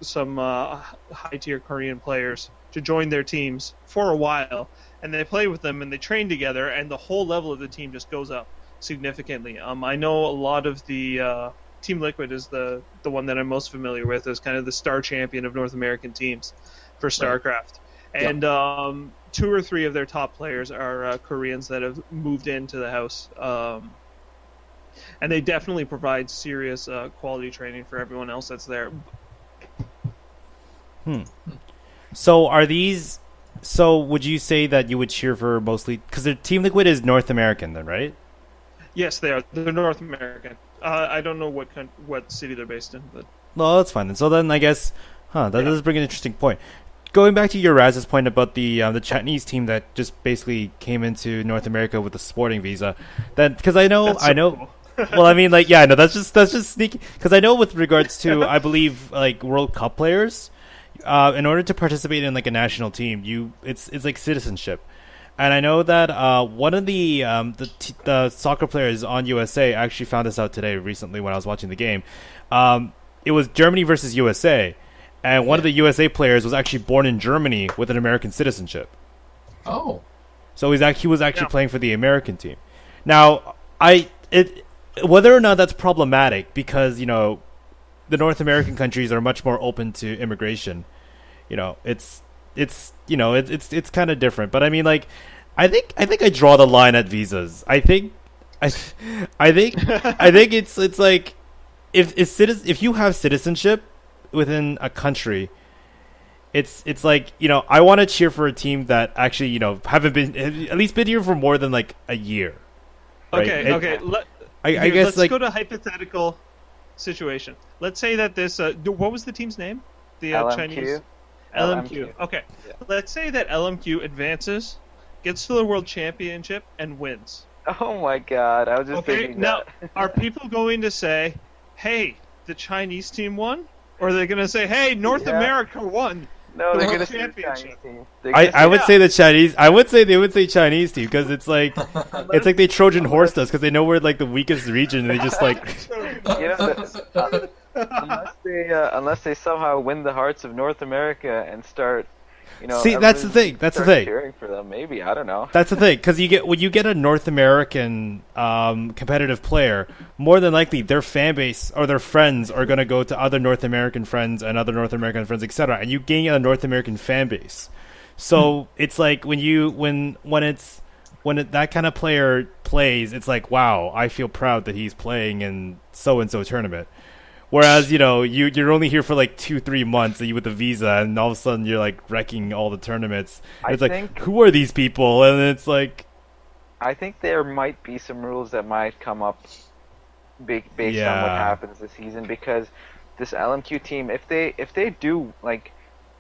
some high-tier Korean players to join their teams for a while, and they play with them and they train together, and the whole level of the team just goes up significantly. I know a lot of the Team Liquid is the one that I'm most familiar with as kind of the star champion of North American teams for StarCraft. Right. And 2 or 3 of their top players are Koreans that have moved into the house. And they definitely provide serious quality training for everyone else that's there. So are these... So would you say that you would cheer for mostly... Because their Team Liquid is North American then, right? Yes, they are. They're North American. I don't know what city they're based in. But... No, that's fine then. So then I guess... that does bring an interesting point. Going back to your Raz's point about the Chinese team that just basically came into North America with a sporting visa, that because I know Cool. Well, I mean, like, yeah, no, that's just sneaky. Because I know with regards to, I believe, like World Cup players, in order to participate in like a national team, it's like citizenship, and I know that one of the soccer players on USA actually found this out today recently when I was watching the game. It was Germany versus USA. And one of the USA players was actually born in Germany with an American citizenship. Oh. So he was actually playing for the American team. Now, whether or not that's problematic, because, the North American countries are much more open to immigration. It's kind of different. But I mean, like, I think I draw the line at visas. I think it's like if you have citizenship within a country, it's like, I want to cheer for a team that actually, haven't been at least been here for more than like a year. Right? Okay. I guess let's go to a hypothetical situation. Let's say that this what was the team's name? The LMQ. Chinese LMQ. Okay. Yeah. Let's say that LMQ advances, gets to the World Championship, and wins. Oh my God! I was just thinking now, that. Are people going to say, "Hey, the Chinese team won"? Or are they going to say, "Hey, North America won"? No, they're going to say the Chinese team. I would say the Chinese. I would say they would say Chinese team, because it's like they Trojan horsed us, because they know we're like the weakest region, and they just like. Unless they somehow win the hearts of North America and start. See, that's the thing. That's the thing. Cheering for them, maybe, I don't know. That's the thing, because when you get a North American competitive player, more than likely their fan base or their friends are going to go to other North American friends and other North American friends, etc. And you gain a North American fan base. So it's like when that kind of player plays, it's like, wow, I feel proud that he's playing in so and so tournament. Whereas, you're only here for like 2-3 months with a visa, and all of a sudden you're like wrecking all the tournaments. It's like, who are these people? And it's like, I think there might be some rules that might come up based on what happens this season, because this LMQ team, if they do like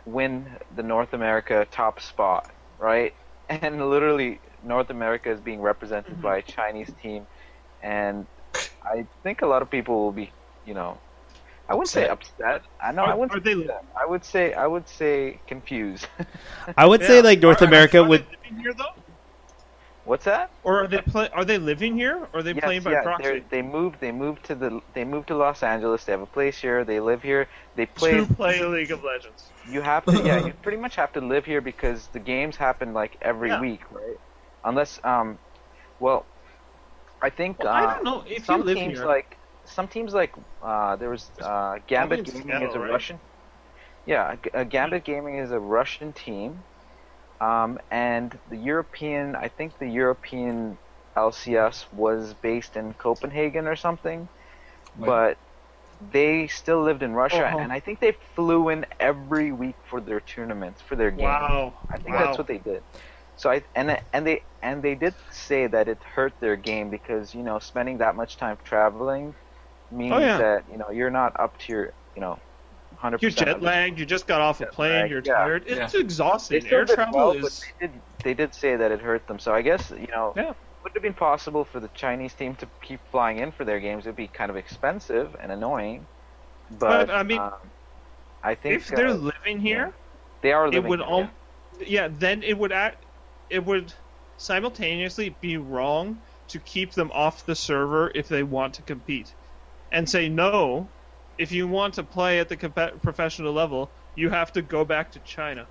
win the North America top spot, right, and literally North America is being represented by a Chinese team, and I think a lot of people will be, I wouldn't say upset. I would say confused. I would say like North America would. Living here, though? What's that? Or are they living here, or are they playing by proxy? They moved to Los Angeles. They have a place here. They live here. They play. To play League of Legends. You have to. Yeah, you pretty much have to live here, because the games happen like every week, right? Unless, well, I think I don't know if you live here. Some teams like there was Gambit Gaming is a Russian. Yeah, Gambit Gaming is a Russian team, and I think the European LCS was based in Copenhagen or something, but they still lived in Russia, and I think they flew in every week for their tournaments, for their games. Wow! I think that's what they did. So they did say that it hurt their game because spending that much time traveling means that you're not up to your 100%. You're jet lagged. You just got off a plane. You're tired. It's exhausting. They still Air did travel well, is. but they did say that it hurt them. So I guess it would have been possible for the Chinese team to keep flying in for their games. It'd be kind of expensive and annoying. But I mean, I think if they're living here, they are living here. Then it would simultaneously be wrong to keep them off the server if they want to compete, and say no. If you want to play at the professional level, you have to go back to China.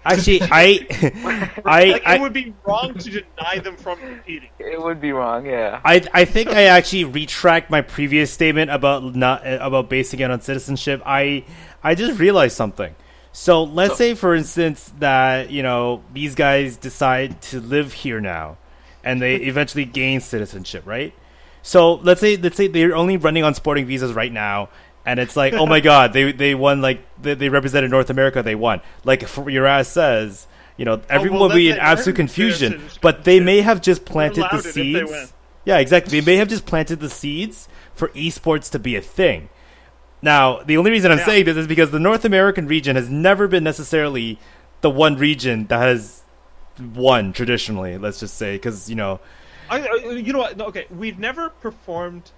Actually, it would be wrong to deny them from competing. It would be wrong, yeah. I think I actually retract my previous statement about basing it on citizenship. I just realized something. So let's say, for instance, that these guys decide to live here now, and they eventually gain citizenship, right? So let's say they're only running on sporting visas right now. And it's like, oh my God, they won, like, they represented North America, they won. Like your ass says, everyone will be in absolute confusion. But they may have just planted the seeds. Yeah, exactly. They may have just planted the seeds for esports to be a thing. Now, the only reason I'm saying this is because the North American region has never been necessarily the one region that has won traditionally, let's just say, because, you know what? No, okay, we've never performed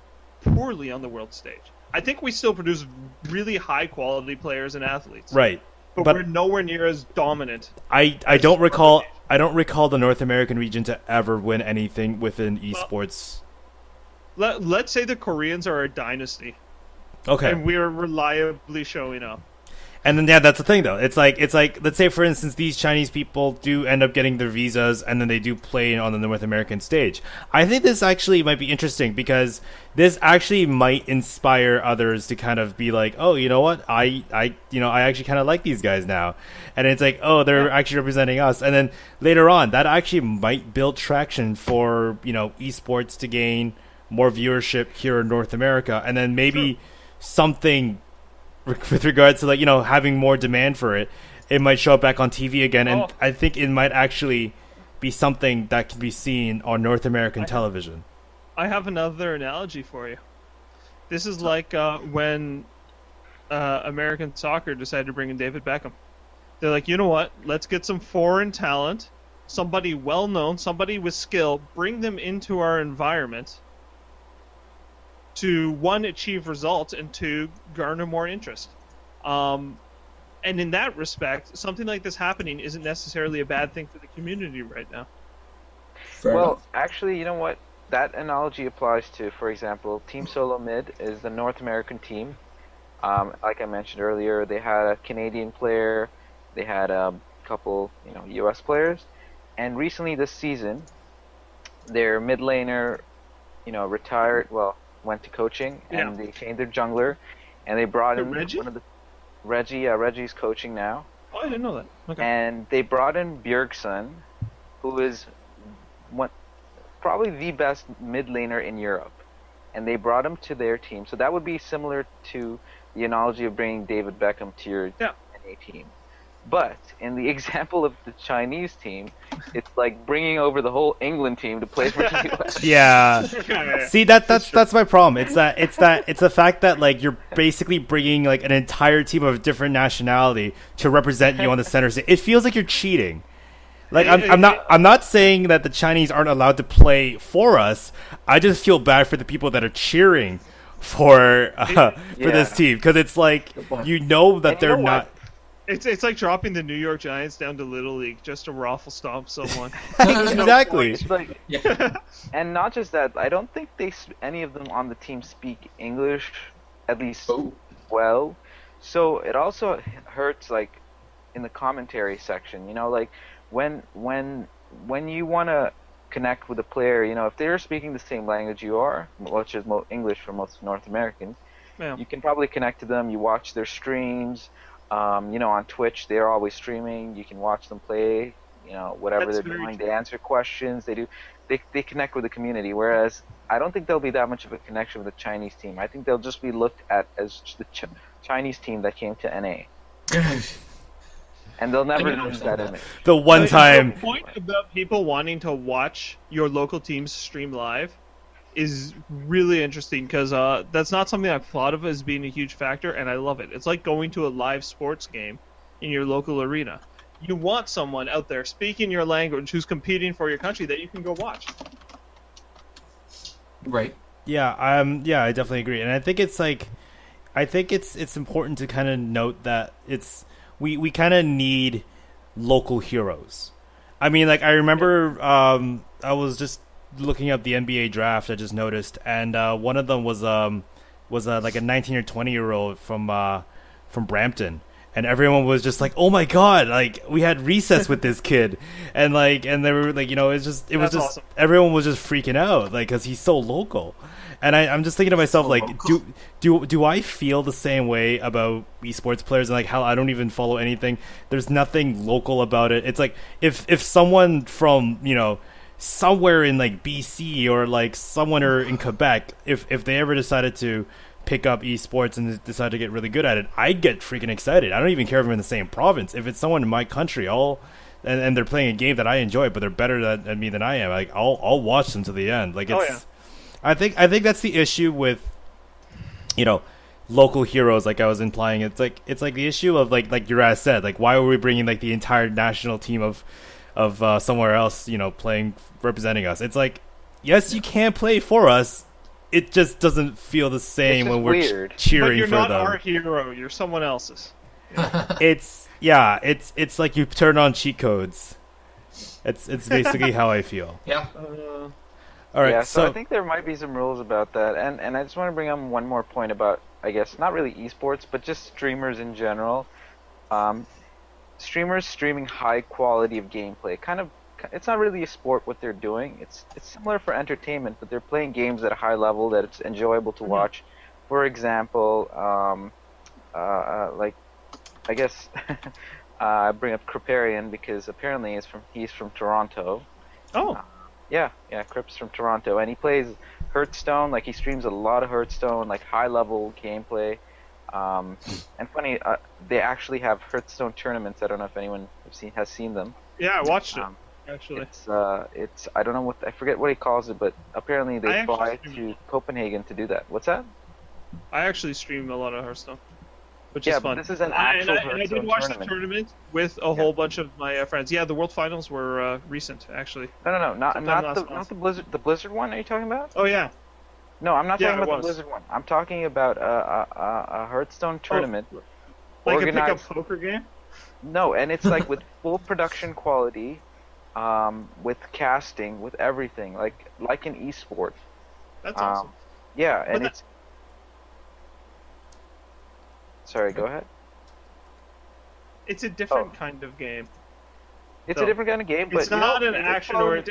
poorly on the world stage. I think we still produce really high quality players and athletes. Right. But we're nowhere near as dominant. I don't recall the North American region to ever win anything within esports. Let's say the Koreans are a dynasty. Okay. And we're reliably showing up. And then that's the thing though. It's like let's say for instance these Chinese people do end up getting their visas and then they do play on the North American stage. I think this actually might be interesting because this actually might inspire others to kind of be like, oh, you know what? I actually kind of like these guys now. And it's like, oh, they're actually representing us. And then later on, that actually might build traction for, esports to gain more viewership here in North America. And then maybe something with regards to having more demand for it, it might show up back on TV again, and I think it might actually be something that can be seen on North American television. I have another analogy for you. This is like when American soccer decided to bring in David Beckham. They're like, you know what? Let's get some foreign talent, somebody well-known, somebody with skill, bring them into our environment to, one, achieve results, and two, garner more interest. And in that respect, something like this happening isn't necessarily a bad thing for the community right now. Well, actually, you know what? That analogy applies to, for example, Team Solo Mid is the North American team. Like I mentioned earlier, they had a Canadian player, they had a couple, U.S. players, and recently this season, their mid laner, retired. Well, went to coaching, and they changed their jungler, and they brought in Reggie? one of the Reggie. Reggie's coaching now. Oh, I didn't know that. Okay. And they brought in Bjergsen, who is probably the best mid laner in Europe, and they brought him to their team. So that would be similar to the analogy of bringing David Beckham to your NA team. But in the example of the Chinese team, it's like bringing over the whole England team to play for the US. Yeah. See, that's my problem. It's the fact that like you're basically bringing like an entire team of different nationality to represent you on the center stage. It feels like you're cheating. Like I'm not saying that the Chinese aren't allowed to play for us. I just feel bad for the people that are cheering for this team because it's like that they're not. It's like dropping the New York Giants down to Little League just to raffle stomp someone. Exactly. And not just that, I don't think any of them on the team speak English, at least well. So it also hurts, like, in the commentary section. Like when you want to connect with a player, if they're speaking the same language you are, which is English for most North Americans, you can probably connect to them. You watch their streams. On Twitch, they're always streaming. You can watch them play, whatever they're doing. They answer questions. They connect with the community. Whereas I don't think there'll be that much of a connection with the Chinese team. I think they'll just be looked at as the Chinese team that came to NA. And they'll never lose that image. The one time. The point about people wanting to watch your local teams stream live is really interesting because that's not something I've thought of as being a huge factor, and I love it. It's like going to a live sports game in your local arena. You want someone out there speaking your language who's competing for your country that you can go watch. Right. Yeah, I definitely agree, and I think it's important to kind of note that we kind of need local heroes. I mean, like I remember I was just looking up the NBA draft. I just noticed, and one of them was like a 19 or 20-year-old from Brampton. And everyone was just like, "Oh my god!" Like we had recess with this kid, and they were like, awesome. Everyone was just freaking out, like, because he's so local. And I'm just thinking to myself, like, do I feel the same way about esports players? And like, how I don't even follow anything. There's nothing local about it. It's like if someone from somewhere in like BC or like somewhere in Quebec, if they ever decided to pick up esports and decide to get really good at it, I'd get freaking excited. I don't even care if I'm in the same province. If it's someone in my country, and they're playing a game that I enjoy, but they're better at me than I am, like I'll watch them to the end. Like I think that's the issue with local heroes. Like I was implying, it's like the issue of like Uraz said, like why were we bringing like the entire national team of somewhere else playing representing us? It's like, yes, you can play for us. It just doesn't feel the same when we're cheering for them. But you're not our hero. You're someone else's. It's like you turn on cheat codes. It's basically how I feel. Yeah. All right. Yeah, so I think there might be some rules about that, and I just want to bring up one more point about, I guess, not really esports, but just streamers in general. Streamers streaming high quality of gameplay, it's not really a sport what they're doing. It's similar for entertainment, but they're playing games at a high level that it's enjoyable to watch. For example, like I guess I bring up Kriparian because apparently he's from Toronto. Oh. Yeah, Crip's from Toronto, and he plays Hearthstone. Like he streams a lot of Hearthstone, like high level gameplay. And funny, they actually have Hearthstone tournaments. I don't know if anyone has seen them. Yeah, I watched it. Actually, it's I don't know I forget what he calls it, but apparently they fly to Copenhagen to do that. What's that? I actually stream a lot of Hearthstone, which is fun. But this is an actual and I did watch the tournament with a whole bunch of my friends. Yeah, the World Finals were recent, actually. No, not the Blizzard one. Are you talking about? Oh yeah. No, I'm not talking about the Blizzard one. I'm talking about a Hearthstone tournament. Like organized... a pickup poker game? No, and it's like with full production quality, with casting, with everything, like an esport. That's awesome. Yeah, and it's... Sorry, go ahead. It's a different kind of game. It's a different kind of game, but it's not an action or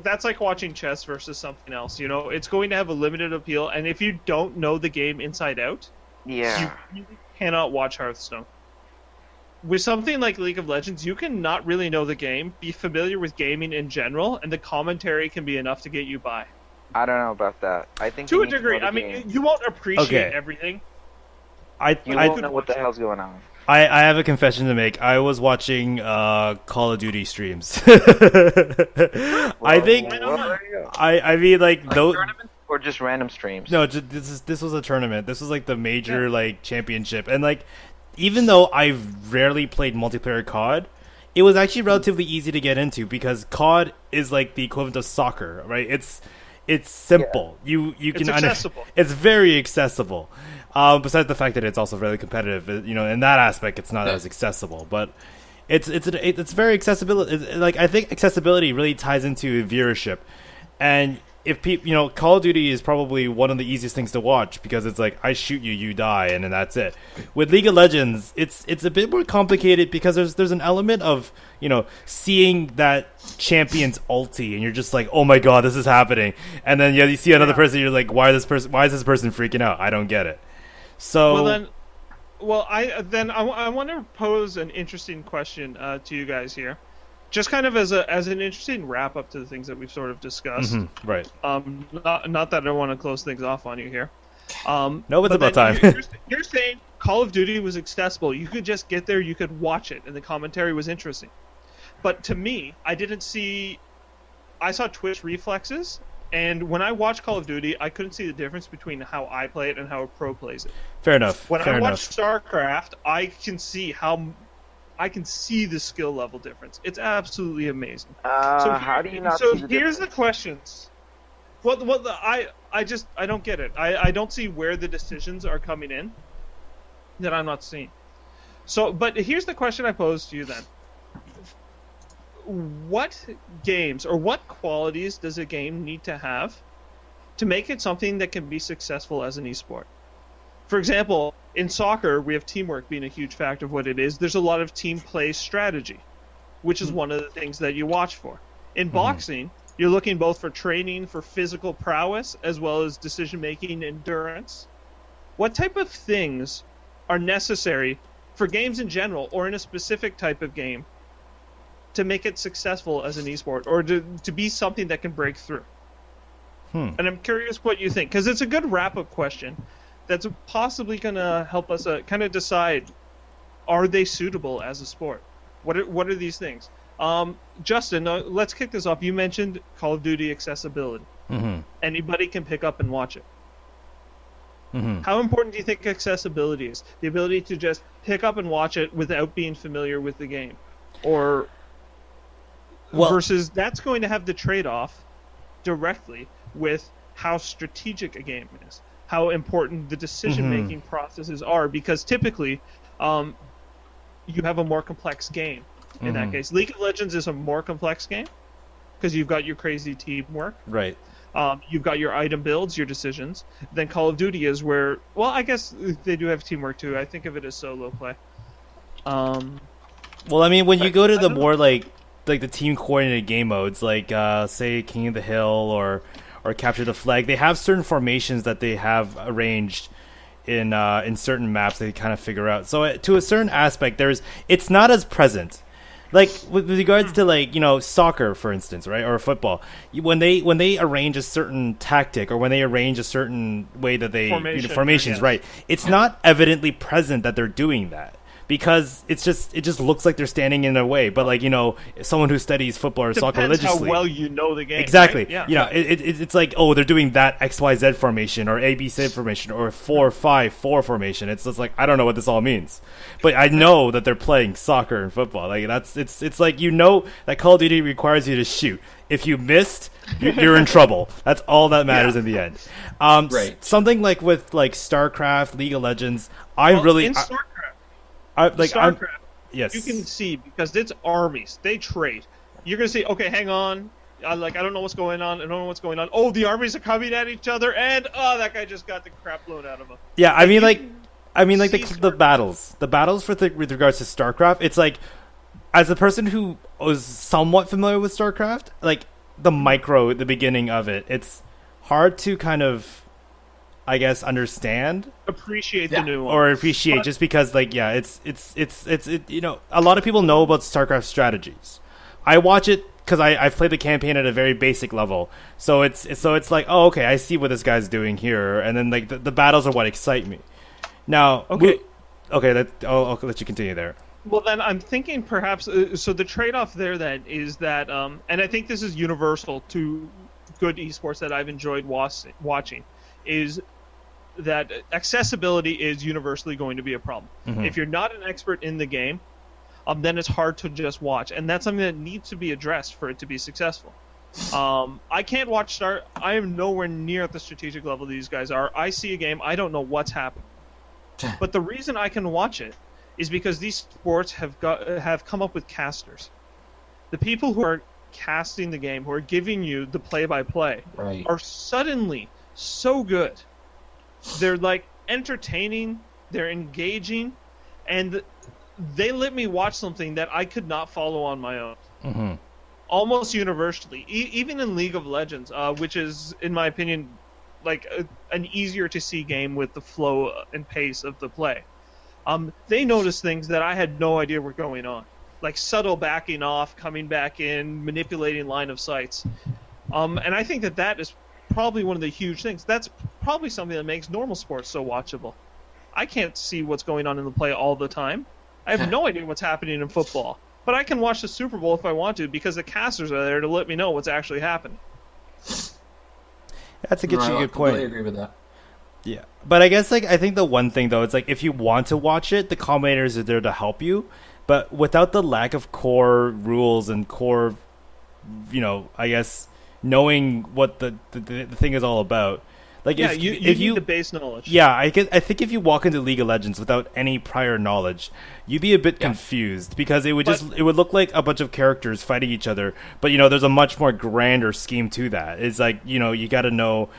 that's like watching chess versus something else. It's going to have a limited appeal, and if you don't know the game inside out, you really cannot watch Hearthstone. With something like League of Legends, you can not really know the game, be familiar with gaming in general, and the commentary can be enough to get you by. I don't know about that. I think to a degree. I mean, you won't appreciate everything. You won't know what the hell's going on. I have a confession to make. I was watching Call of Duty streams. I think I mean like those or just random streams. No, this was a tournament. This was like the major like championship, and like even though I've rarely played multiplayer COD, it was actually relatively easy to get into because COD is like the equivalent of soccer, right? It's simple. You can accessible. It's very accessible. Besides the fact that it's also very competitive, in that aspect, it's not as accessible. But it's very accessible. Like I think accessibility really ties into viewership, and if people, Call of Duty is probably one of the easiest things to watch because it's like I shoot you, you die, and then that's it. With League of Legends, it's a bit more complicated because there's an element of seeing that champion's ulti, and you're just like, oh my god, this is happening, and then you see another person, you're like, why is this person freaking out? I don't get it. So I want to pose an interesting question to you guys here. Just kind of as an interesting wrap up to the things that we've sort of discussed. Mm-hmm, right. Not that I want to close things off on you here. No, it's about time. You're saying Call of Duty was accessible. You could just get there, you could watch it, and the commentary was interesting. But to me, I saw twitch reflexes, and when I watched Call of Duty, I couldn't see the difference between how I play it and how a pro plays it. Fair enough. When I watch StarCraft, I can see the skill level difference. It's absolutely amazing. How do you not see the difference? Here's the questions. I don't get it. I don't see where the decisions are coming in that I'm not seeing. But here's the question I pose to you then. What games or what qualities does a game need to have to make it something that can be successful as an esport? For example, in soccer, we have teamwork being a huge factor of what it is. There's a lot of team play strategy, which is one of the things that you watch for. In boxing, you're looking both for training for physical prowess as well as decision-making endurance. What type of things are necessary for games in general or in a specific type of game to make it successful as an esport or to be something that can break through? And I'm curious what you think, because it's a good wrap-up question that's possibly going to help us kind of decide, are they suitable as a sport? What are these things? Justin, let's kick this off. You mentioned Call of Duty accessibility. Anybody can pick up and watch it. How important do you think accessibility is? The ability to just pick up and watch it without being familiar with the game? Or versus that's going to have the trade-off directly with how strategic a game is, how important the decision-making processes are, because typically you have a more complex game in that case. League of Legends is a more complex game because you've got your crazy teamwork. Right. You've got your item builds, your decisions. Then Call of Duty is where, well, I guess they do have teamwork too. I think of it as solo play. Well, I mean, when you go to the more like the team coordinated game modes, like say King of the Hill or Capture the Flag, they have certain formations that they have arranged in certain maps that they kind of figure out. So to a certain aspect, it's not as present. Like with regards to like, you know, soccer, for instance, right, or football, when they arrange a certain tactic or when they arrange a certain way that they formations, right, it's not evidently present that they're doing that. Because it just looks like they're standing in a way, but like, you know, someone who studies football or soccer religiously, how well you know the game. Exactly. Right? Yeah. You know, it's like, oh, they're doing that XYZ formation or ABC formation or 4-5-4 formation. It's just like, I don't know what this all means, but I know that they're playing soccer and football. Like it's like, you know, that Call of Duty requires you to shoot. If you missed, you're in trouble. That's all that matters in the end. Right. Something like with like StarCraft, League of Legends, StarCraft, yes, you can see, because it's armies. They trade. You're gonna say, okay, hang on. I don't know what's going on. I don't know what's going on. Oh, the armies are coming at each other, and that guy just got the crap blown out of him. Yeah, I mean, the battles with regards to StarCraft. It's like, as a person who was somewhat familiar with StarCraft, like the beginning of it, it's hard to kind of, I guess, understand, appreciate the nuance, or appreciate, just because, like, yeah, it's you know, a lot of people know about StarCraft strategies. I watch it because I've played the campaign at a very basic level, so it's like, oh, okay, I see what this guy's doing here, and then like the battles are what excite me. Now, I'll let you continue there. Well, then I'm thinking perhaps so the trade-off there then is that, and I think this is universal to good esports that I've enjoyed watching, is that accessibility is universally going to be a problem. If you're not an expert in the game, then it's hard to just watch, and that's something that needs to be addressed for it to be successful. I can't watch I am nowhere near at the strategic level these guys are. I see a game, I don't know what's happening, but the reason I can watch it is because these sports have come up with casters. The people who are casting the game, who are giving you the play-by-play, are suddenly so good. They're like entertaining, they're engaging, and they let me watch something that I could not follow on my own. Almost universally, even in League of Legends, which is, in my opinion, like an easier to see game with the flow and pace of the play. They notice things that I had no idea were going on, like subtle backing off, coming back in, manipulating line of sights. And I think that is probably one of the huge things. That's probably something that makes normal sports so watchable. I can't see what's going on in the play all the time. I have no idea what's happening in football. But I can watch the Super Bowl if I want to because the casters are there to let me know what's actually happening. That's a good point. I completely agree with that. Yeah, but I guess I think the one thing though, it's if you want to watch it, the commentators are there to help you, but without the lack of core rules and core, I guess knowing what the thing is all about. You need the base knowledge. Yeah, I think if you walk into League of Legends without any prior knowledge, you'd be a bit confused because it would look like a bunch of characters fighting each other. But there's a much more grander scheme to that. It's you got to know,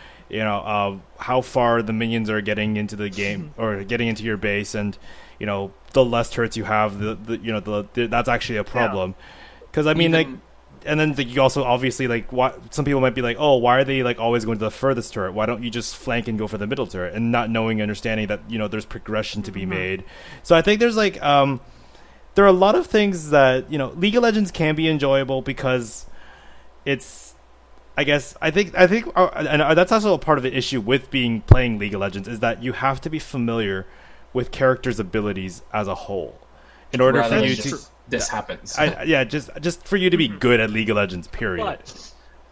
how far the minions are getting into the game or getting into your base, and the less turrets you have, that's actually a problem. Because and then you also obviously some people might be like, oh, why are they always going to the furthest turret? Why don't you just flank and go for the middle turret? And not understanding that there's progression to be made. So I think there's there are a lot of things that League of Legends can be enjoyable because it's I think and that's also a part of the issue with playing League of Legends is that you have to be familiar with characters' abilities as a whole in order for you to. This happens. Just for you to be good at League of Legends, period.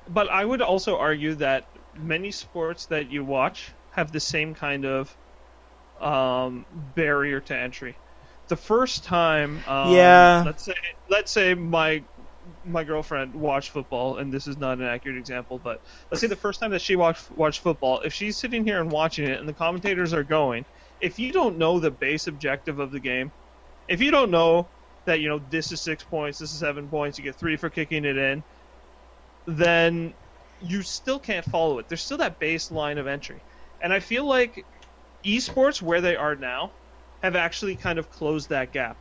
But I would also argue that many sports that you watch have the same kind of barrier to entry. The first time, let's say my girlfriend watched football, and this is not an accurate example, but let's say the first time that she watched football, if she's sitting here and watching it, and the commentators are going, if you don't know the base objective of the game, if you don't know that this is 6 points, this is 7 points, you get 3 for kicking it in, then you still can't follow it. There's still that baseline of entry. And I feel like esports, where they are now, have actually kind of closed that gap.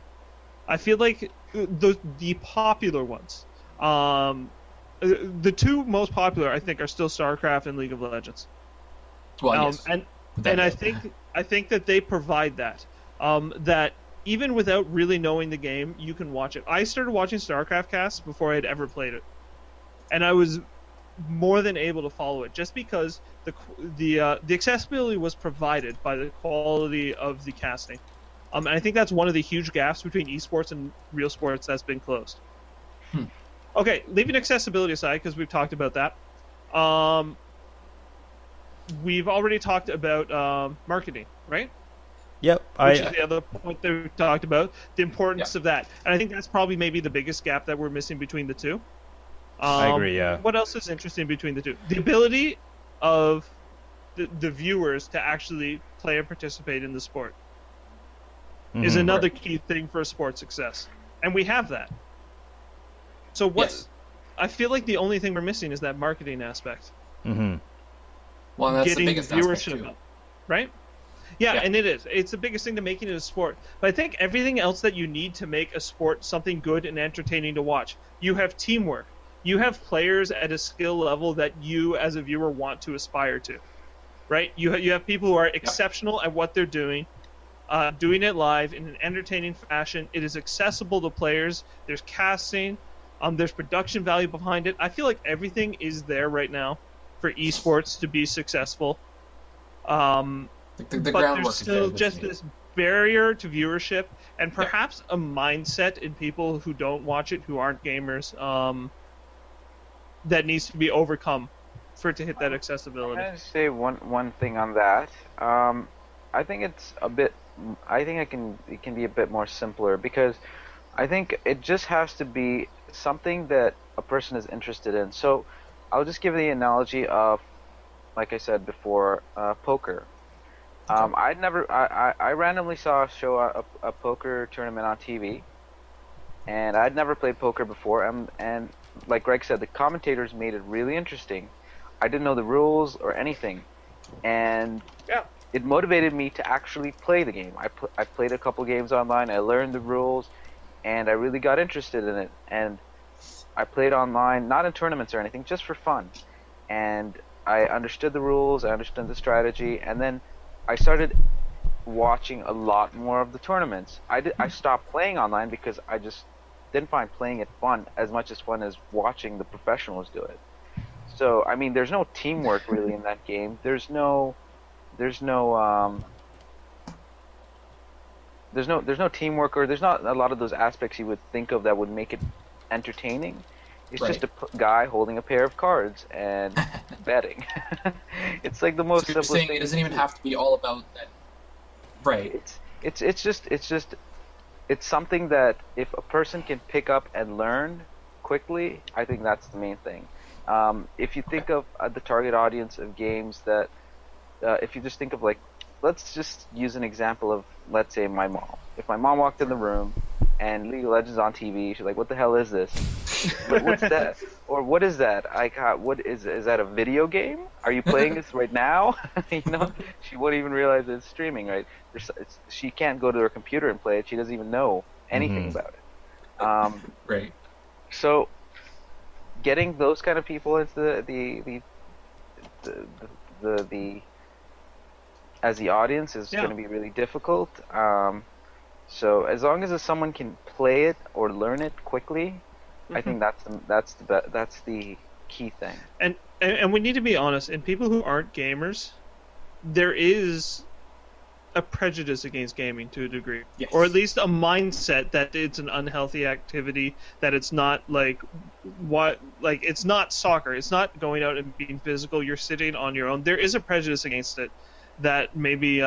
I feel like the popular ones, the two most popular, I think, are still StarCraft and League of Legends. Well, yes. And I think that they provide that. That even without really knowing the game, you can watch it. I started watching StarCraft casts before I had ever played it, and I was more than able to follow it just because the accessibility was provided by the quality of the casting. And I think that's one of the huge gaps between esports and real sports that's been closed. Okay, leaving accessibility aside because we've talked about that. We've already talked about marketing, right? Yep. Which is the other point that we talked about, the importance of that. And I think that's probably maybe the biggest gap that we're missing between the two. I agree, yeah. What else is interesting between the two? The ability of the viewers to actually play and participate in the sport is another key thing for sport success. And we have that. So I feel like the only thing we're missing is that marketing aspect. Mm-hmm. Well, that's getting the biggest viewership up, right? Yeah, and it is. It's the biggest thing to making it a sport. But I think everything else that you need to make a sport something good and entertaining to watch. You have teamwork. You have players at a skill level that you, as a viewer, want to aspire to, right? You have people who are exceptional at what they're doing it live in an entertaining fashion. It is accessible to players. There's casting. There's production value behind it. I feel like everything is there right now for esports to be successful. The but there's still just this barrier to viewership and perhaps a mindset in people who don't watch it, who aren't gamers, that needs to be overcome for it to hit that accessibility. I'm going to say one thing on that. I think it's a bit. I think it can be a bit more simpler because I think it just has to be something that a person is interested in. So I'll just give the analogy of, like I said before, poker. I randomly saw a poker tournament on TV, and I'd never played poker before, and like Greg said, the commentators made it really interesting. I didn't know the rules or anything, and it motivated me to actually play the game. I played a couple games online, I learned the rules, and I really got interested in it, and I played online, not in tournaments or anything, just for fun, and I understood the rules, I understood the strategy, and then I started watching a lot more of the tournaments. I stopped playing online because I just didn't find playing it fun as much as fun as watching the professionals do it. So, I mean, there's no teamwork really in that game. There's no there's no teamwork, or there's not a lot of those aspects you would think of that would make it entertaining. It's Right. just a guy holding a pair of cards and betting. It's like the most So you're simplest saying thing it doesn't to even do. have to be all about that. Right. It's something that if a person can pick up and learn quickly, I think that's the main thing. If you think of the target audience of games that, if you just think of like, let's just use an example of, let's say, my mom. If my mom walked in the room and League of Legends on TV, she's like, "What the hell is this? What's that? Or what is that? What is that a video game? Are you playing this right now?" She won't even realize it's streaming, right? She can't go to her computer and play it. She doesn't even know anything about it. Right. So, getting those kind of people into the as the audience is going to be really difficult. So as long as someone can play it or learn it quickly, I think that's the key thing. And we need to be honest. And people who aren't gamers, there is a prejudice against gaming to a degree, Yes. or at least a mindset that it's an unhealthy activity. That it's not it's not soccer. It's not going out and being physical. You're sitting on your own. There is a prejudice against it that maybe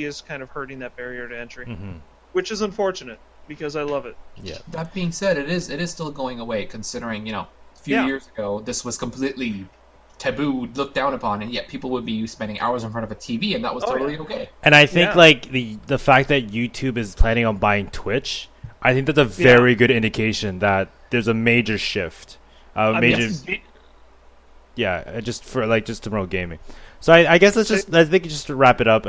is kind of hurting that barrier to entry, which is unfortunate because I love it. Yeah. That being said, it is still going away, considering a few years ago this was completely taboo, looked down upon, and yet people would be spending hours in front of a TV, and that was totally okay. And I think like the fact that YouTube is planning on buying Twitch, I think that's a very good indication that there's a major shift. Just to promote gaming. So I guess I think just to wrap it up,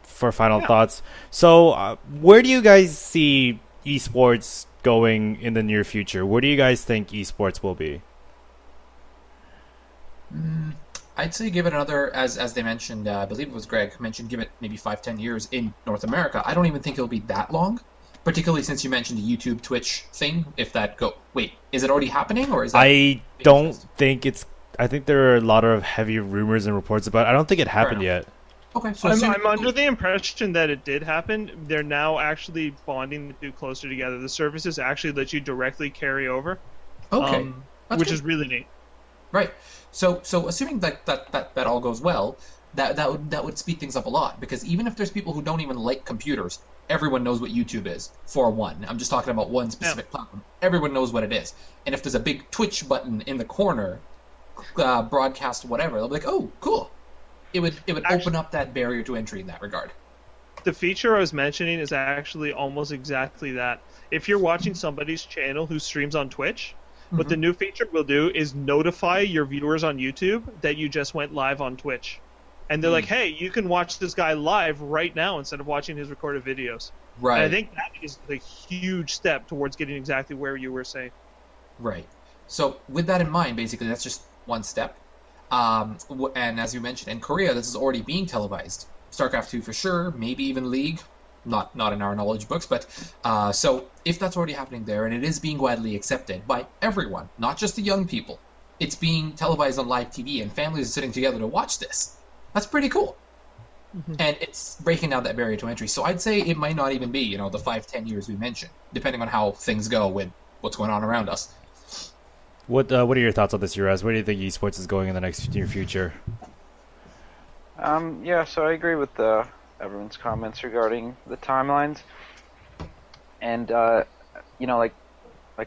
for final thoughts. So where do you guys see esports going in the near future? Where do you guys think esports will be? I'd say give it another, as they mentioned, I believe it was Greg mentioned, give it maybe 5-10 years in North America. I don't even think it'll be that long, particularly since you mentioned the YouTube Twitch thing. If that wait, is it already happening, or is that? I don't think it's. I think there are a lot of heavy rumors and reports about it. I don't think it happened yet. Okay, so I'm under the impression that it did happen. They're now actually bonding the two closer together. The services actually let you directly carry over. Okay, which is really neat. Right. So assuming that all goes well, that would speed things up a lot, because even if there's people who don't even like computers, everyone knows what YouTube is. For one, I'm just talking about one specific platform. Everyone knows what it is, and if there's a big Twitch button in the corner, broadcast whatever, they'll be like, "Oh, cool." It would open up that barrier to entry in that regard. The feature I was mentioning is actually almost exactly that. If you're watching somebody's channel who streams on Twitch, what the new feature will do is notify your viewers on YouTube that you just went live on Twitch. And they're like, "Hey, you can watch this guy live right now instead of watching his recorded videos." Right. And I think that is a huge step towards getting exactly where you were saying. Right. So with that in mind, basically, that's just one step. And as you mentioned, in Korea, this is already being televised. StarCraft 2 for sure, maybe even League. Not in our knowledge books, but so if that's already happening there, and it is being widely accepted by everyone, not just the young people, it's being televised on live TV, and families are sitting together to watch this. That's pretty cool. And it's breaking down that barrier to entry. So I'd say it might not even be, the 5-10 years we mentioned, depending on how things go with what's going on around us. What are your thoughts on this, Uraz? Where do you think esports is going in the near future? So I agree with everyone's comments regarding the timelines. And like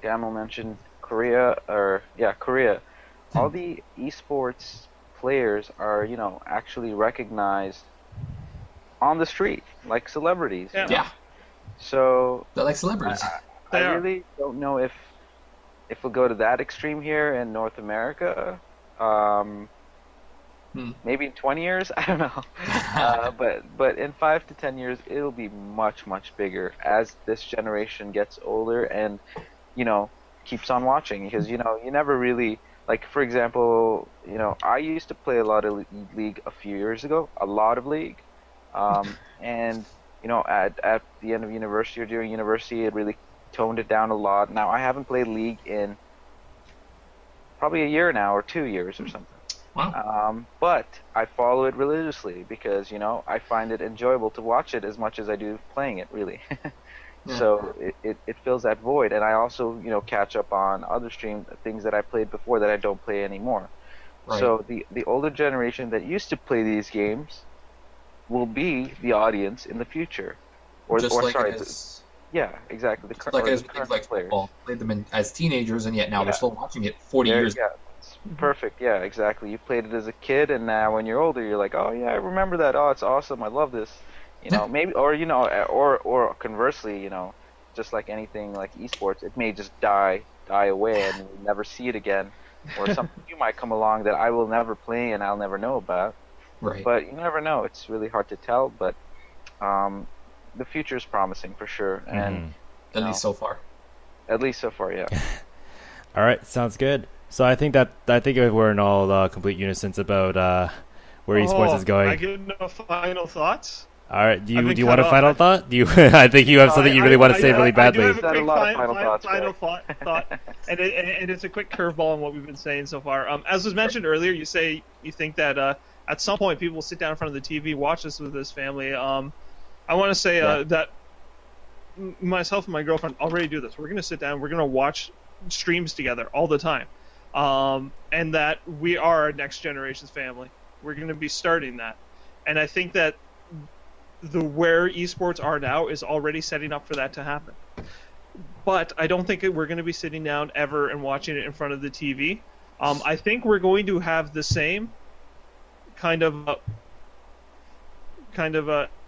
Emil mentioned, Korea. All the esports players are, actually recognized on the street, like celebrities. Yeah. So they're like celebrities. I really don't know if we'll go to that extreme here in North America. Maybe in 20 years, I don't know. But in 5 to 10 years, it'll be much, much bigger as this generation gets older and, keeps on watching. Because, you never really, like, for example, I used to play a lot of League a few years ago, a lot of League. And, at the end of university or during university, it really toned it down a lot. Now, I haven't played League in probably a year now or 2 years or something. Wow. But I follow it religiously because I find it enjoyable to watch it as much as I do playing it. Really. Yeah. So it fills that void, and I also catch up on other things that I played before that I don't play anymore. Right. So the older generation that used to play these games will be the audience in the future, Just or like sorry, it is. yeah, exactly. Just like as things like football, played them as teenagers, and yet now they're still watching it 40 years. Yeah, it's perfect. Yeah, exactly. You played it as a kid, and now when you're older, you're like, oh yeah, I remember that. Oh, it's awesome. I love this. Maybe, or conversely, just like anything like esports, it may just die away, and we'll never see it again, or something new might come along that I will never play and I'll never know about. Right. But you never know. It's really hard to tell, but the future is promising for sure, and At least so far. At least so far, yeah. All right, sounds good. So I think we're in all complete unison about where esports is going. I get no final thoughts. All right, do you want a final thought? Do you? I think you have something you really want to say really badly. I do have a quick final thought, and it's a quick curveball on what we've been saying so far. As was mentioned earlier, you think that at some point people will sit down in front of the TV, watch this with his family. I want to say that myself and my girlfriend already do this. We're going to sit down, we're going to watch streams together all the time, and that we are next generation's family. We're going to be starting that, and I think that where esports are now is already setting up for that to happen. But I don't think we're going to be sitting down ever and watching it in front of the TV. I think we're going to have the same kind of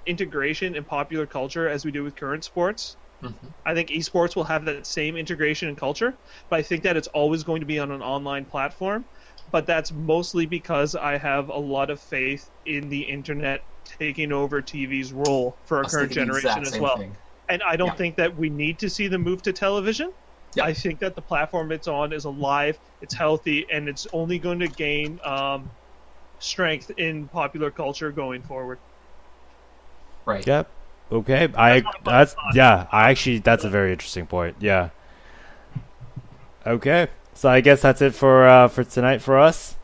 integration in popular culture as we do with current sports. Mm-hmm. I think esports will have that same integration in culture, but I think that it's always going to be on an online platform. But that's mostly because I have a lot of faith in the internet taking over TV's role for our current generation as well. And I don't think that we need to see the move to television. I think that the platform it's on is alive, it's healthy, and it's only going to gain strength in popular culture going forward. Right. Yep. Okay. That's a very interesting point. Yeah. Okay. So I guess that's it for tonight for us.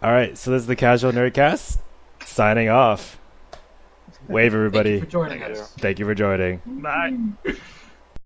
All right. So this is the Casual Nerdcast signing off. Wave, everybody. Thank you for joining us. Thank you for joining. Bye.